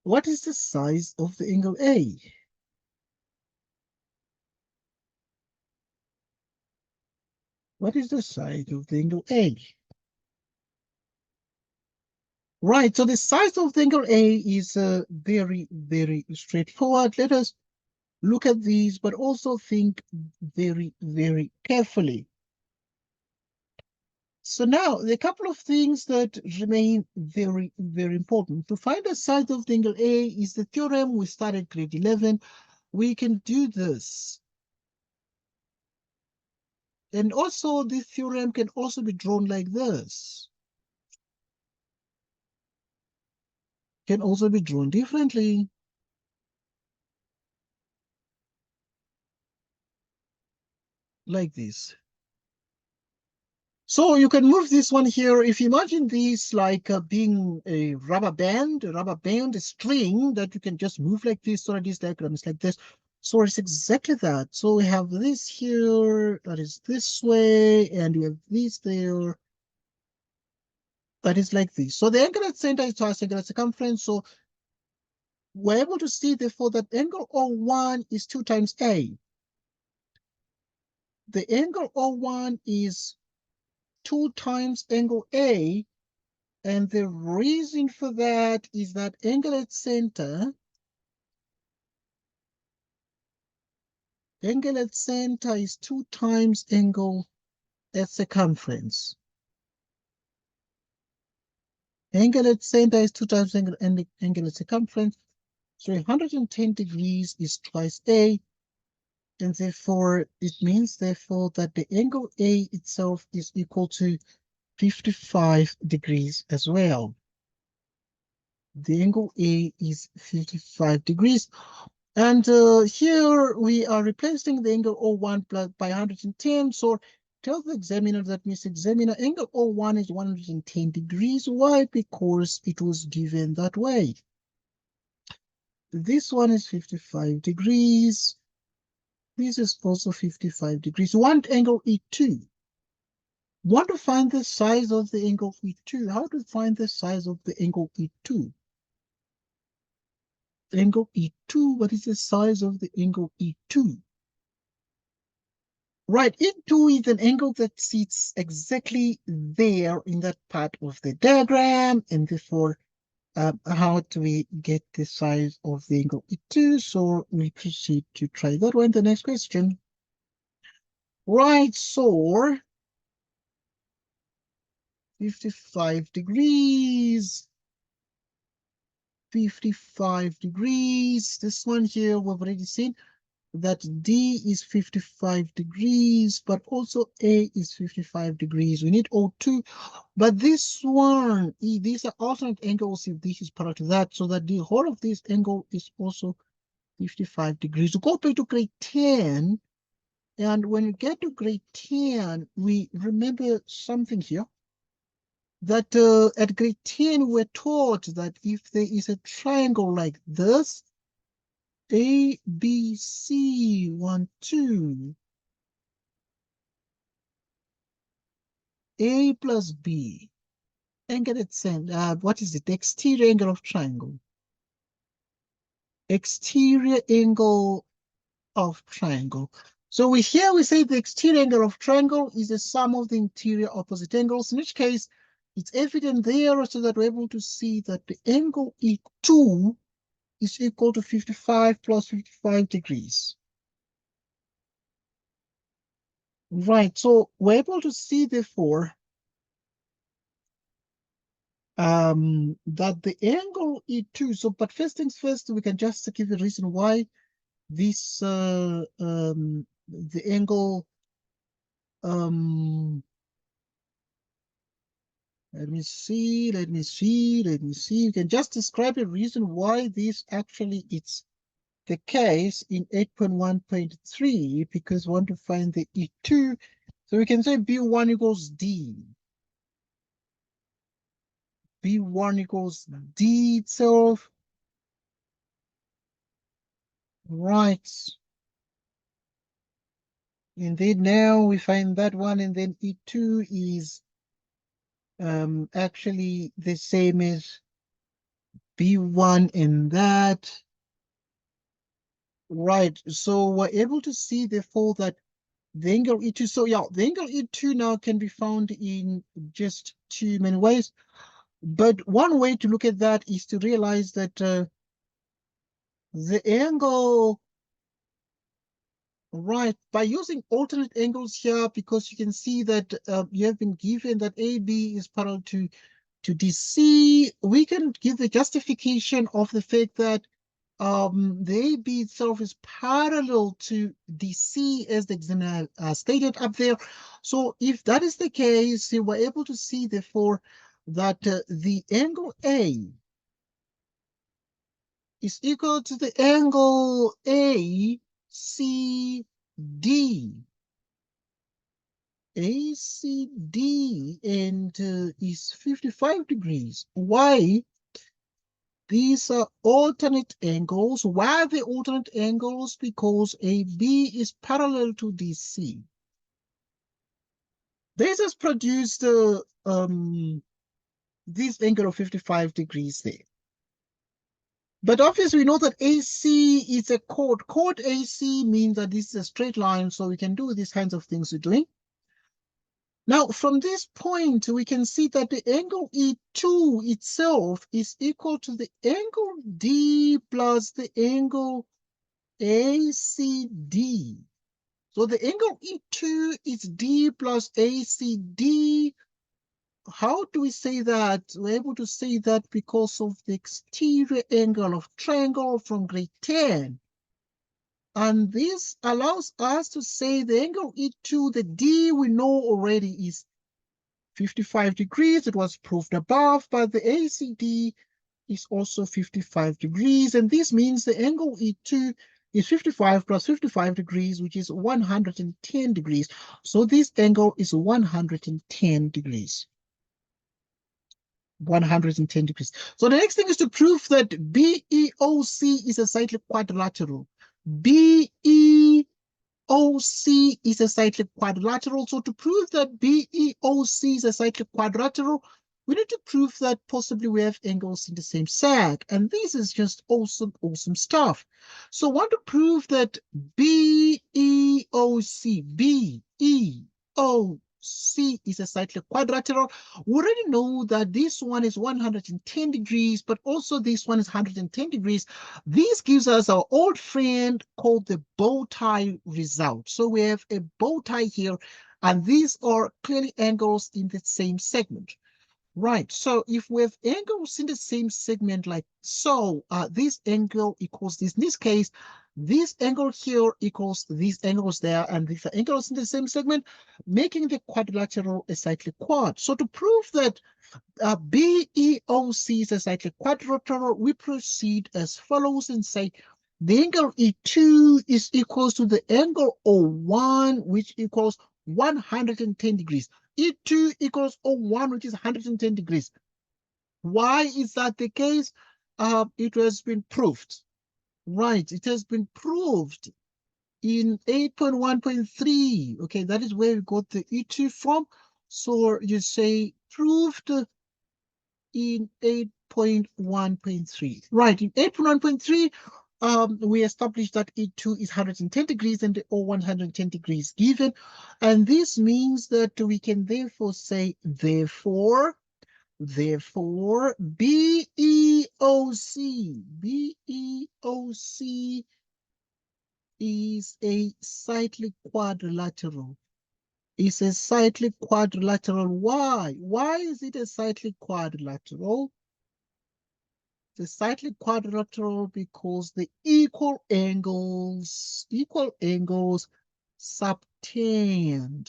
[SPEAKER 1] What is the size of the angle A? What is the size of the angle A? Right, so the size of the angle A is very, very straightforward. Let us look at these, but also think very, very carefully. So now, there are a couple of things that remain very, very important. To find the size of the angle A is the theorem we started grade 11. We can do this. And also, this theorem can also be drawn like this. Can also be drawn differently. Like this. So you can move this one here. If you imagine this like being a rubber band, a string that you can just move like this. So this diagram is like this. So it's exactly that. So we have this here, that is this way, and we have this there. That is like this. So the angle at center is twice angle at circumference. So we're able to see, therefore, that angle O1 is 2 times A. The angle O1 is 2 times angle A. And the reason for that is that angle at center is 2 times angle at circumference. Angle at center is 2 times angle at circumference. So 110 degrees is twice A. And therefore, it means, therefore, that the angle A itself is equal to 55 degrees as well. The angle A is 55 degrees. And here we are replacing the angle O1 by 110. So tell the examiner, that Miss Examiner, angle O1 is 110 degrees. Why? Because it was given that way. This one is 55 degrees. This is also 55 degrees. Want angle E2. Want to find the size of the angle E2. How to find the size of the angle E2? Angle E2, what is the size of the angle E2? Right, E2 is an angle that sits exactly there in that part of the diagram, and therefore, how do we get the size of the angle E2? So we proceed to try that one. The next question. Right, so 55 degrees. 55 degrees. This one here we've already seen that D is 55 degrees, but also A is 55 degrees. We need O2, but this one, these are alternate angles if this is parallel to that, so that the whole of this angle is also 55 degrees. We go back to grade 10, and when you get to grade 10, we remember something here, that at grade 10, we're taught that if there is a triangle like this, A, B, C, 1, 2. A plus B. Angle at center. What is it? The exterior angle of triangle. Exterior angle of triangle. So we say the exterior angle of triangle is the sum of the interior opposite angles, in which case it's evident there, so that we're able to see that the angle E2 is equal to 55 plus 55 degrees. Right, so we're able to see, therefore, that the angle E2, so, but first things first, we can just give a reason why this, the angle, let me see. You can just describe a reason why this actually it's the case in 8.1.3, because we want to find the E2. So we can say B1 equals D. B1 equals D itself. Right. And then now we find that one, and then E2 is actually the same as B1 and that. Right, so we're able to see therefore that the angle E2, so yeah, the angle E2 now can be found in just two many ways. But one way to look at that is to realize that the angle, right, by using alternate angles here, because you can see that you have been given that AB is parallel to DC, we can give the justification of the fact that the AB itself is parallel to DC as the examiner stated up there. So if that is the case, we're able to see therefore that the angle A is equal to the angle ACD. ACD and is 55 degrees. Why? These are alternate angles. Why are they alternate angles? Because AB is parallel to DC. This has produced this angle of 55 degrees there. But obviously we know that AC is a chord. Chord AC means that this is a straight line, so we can do these kinds of things we're doing. Now, from this point, we can see that the angle E2 itself is equal to the angle D plus the angle ACD. So the angle E2 is D plus ACD. How do we say that? We're able to say that because of the exterior angle of triangle from grade 10. And this allows us to say the angle E2, the D we know already is 55 degrees. It was proved above, but the ACD is also 55 degrees. And this means the angle E2 is 55 plus 55 degrees, which is 110 degrees. So this angle is 110 degrees. 110 degrees. So the next thing is to prove that BEOC is a cyclic quadrilateral. BEOC is a cyclic quadrilateral. So to prove that BEOC is a cyclic quadrilateral, we need to prove that possibly we have angles in the same sag. And this is just awesome, awesome stuff. So I want to prove that BEOC is a cyclic quadrilateral. We already know that this one is 110 degrees, but also this one is 110 degrees. This gives us our old friend called the bow tie result. So we have a bow tie here, and these are clearly angles in the same segment. Right, so if we have angles in the same segment like so, this angle equals this. In this case, this angle here equals these angles there, and these are angles in the same segment, making the quadrilateral a cyclic quad. So to prove that BEOC is a cyclic quadrilateral, we proceed as follows and say the angle E2 is equals to the angle O1, which equals 110 degrees. E2 equals O1, which is 110 degrees. Why is that the case? It has been proved. Right, it has been proved in 8.1.3. Okay, that is where we got the E2 from. So you say proved in 8.1.3. Right, in 8.1.3, we established that E2 is 110 degrees and or 110 degrees given. And this means that we can therefore say, therefore, BEOC is a cyclic quadrilateral. It's a cyclic quadrilateral. Why? Why is it a cyclic quadrilateral? The cyclic quadrilateral because the equal angles subtend.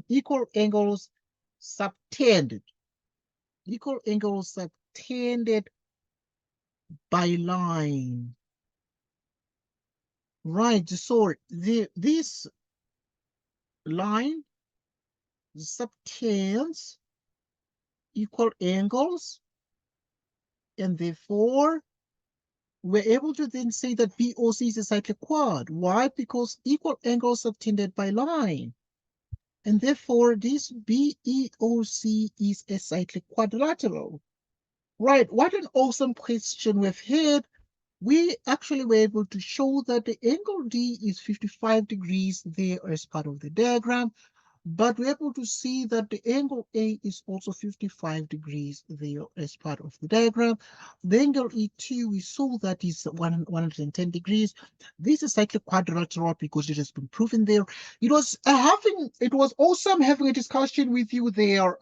[SPEAKER 1] Equal angles subtended. Equal angles subtended by line. Right, so this line subtends equal angles, and therefore we're able to then say that BOC is a cyclic quad. Why? Because equal angles subtended by line. And therefore, this BEOC is a cyclic quadrilateral. Right, what an awesome question we've had. We actually were able to show that the angle D is 55 degrees there as part of the diagram, but we're able to see that the angle A is also 55 degrees there as part of the diagram. The angle E2, we saw that is 110 degrees. This is cyclic quadrilateral because it has been proven there. It was awesome having a discussion with you there,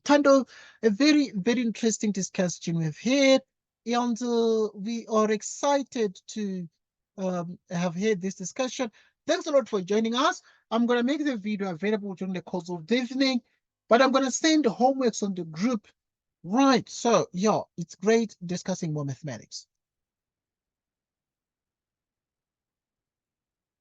[SPEAKER 1] Tando. A very, very interesting discussion we've had, and we are excited to have had this discussion. Thanks a lot for joining us. I'm going to make the video available during the course of the evening, but I'm going to send the homeworks on the group. Right, so yeah, it's great discussing more mathematics.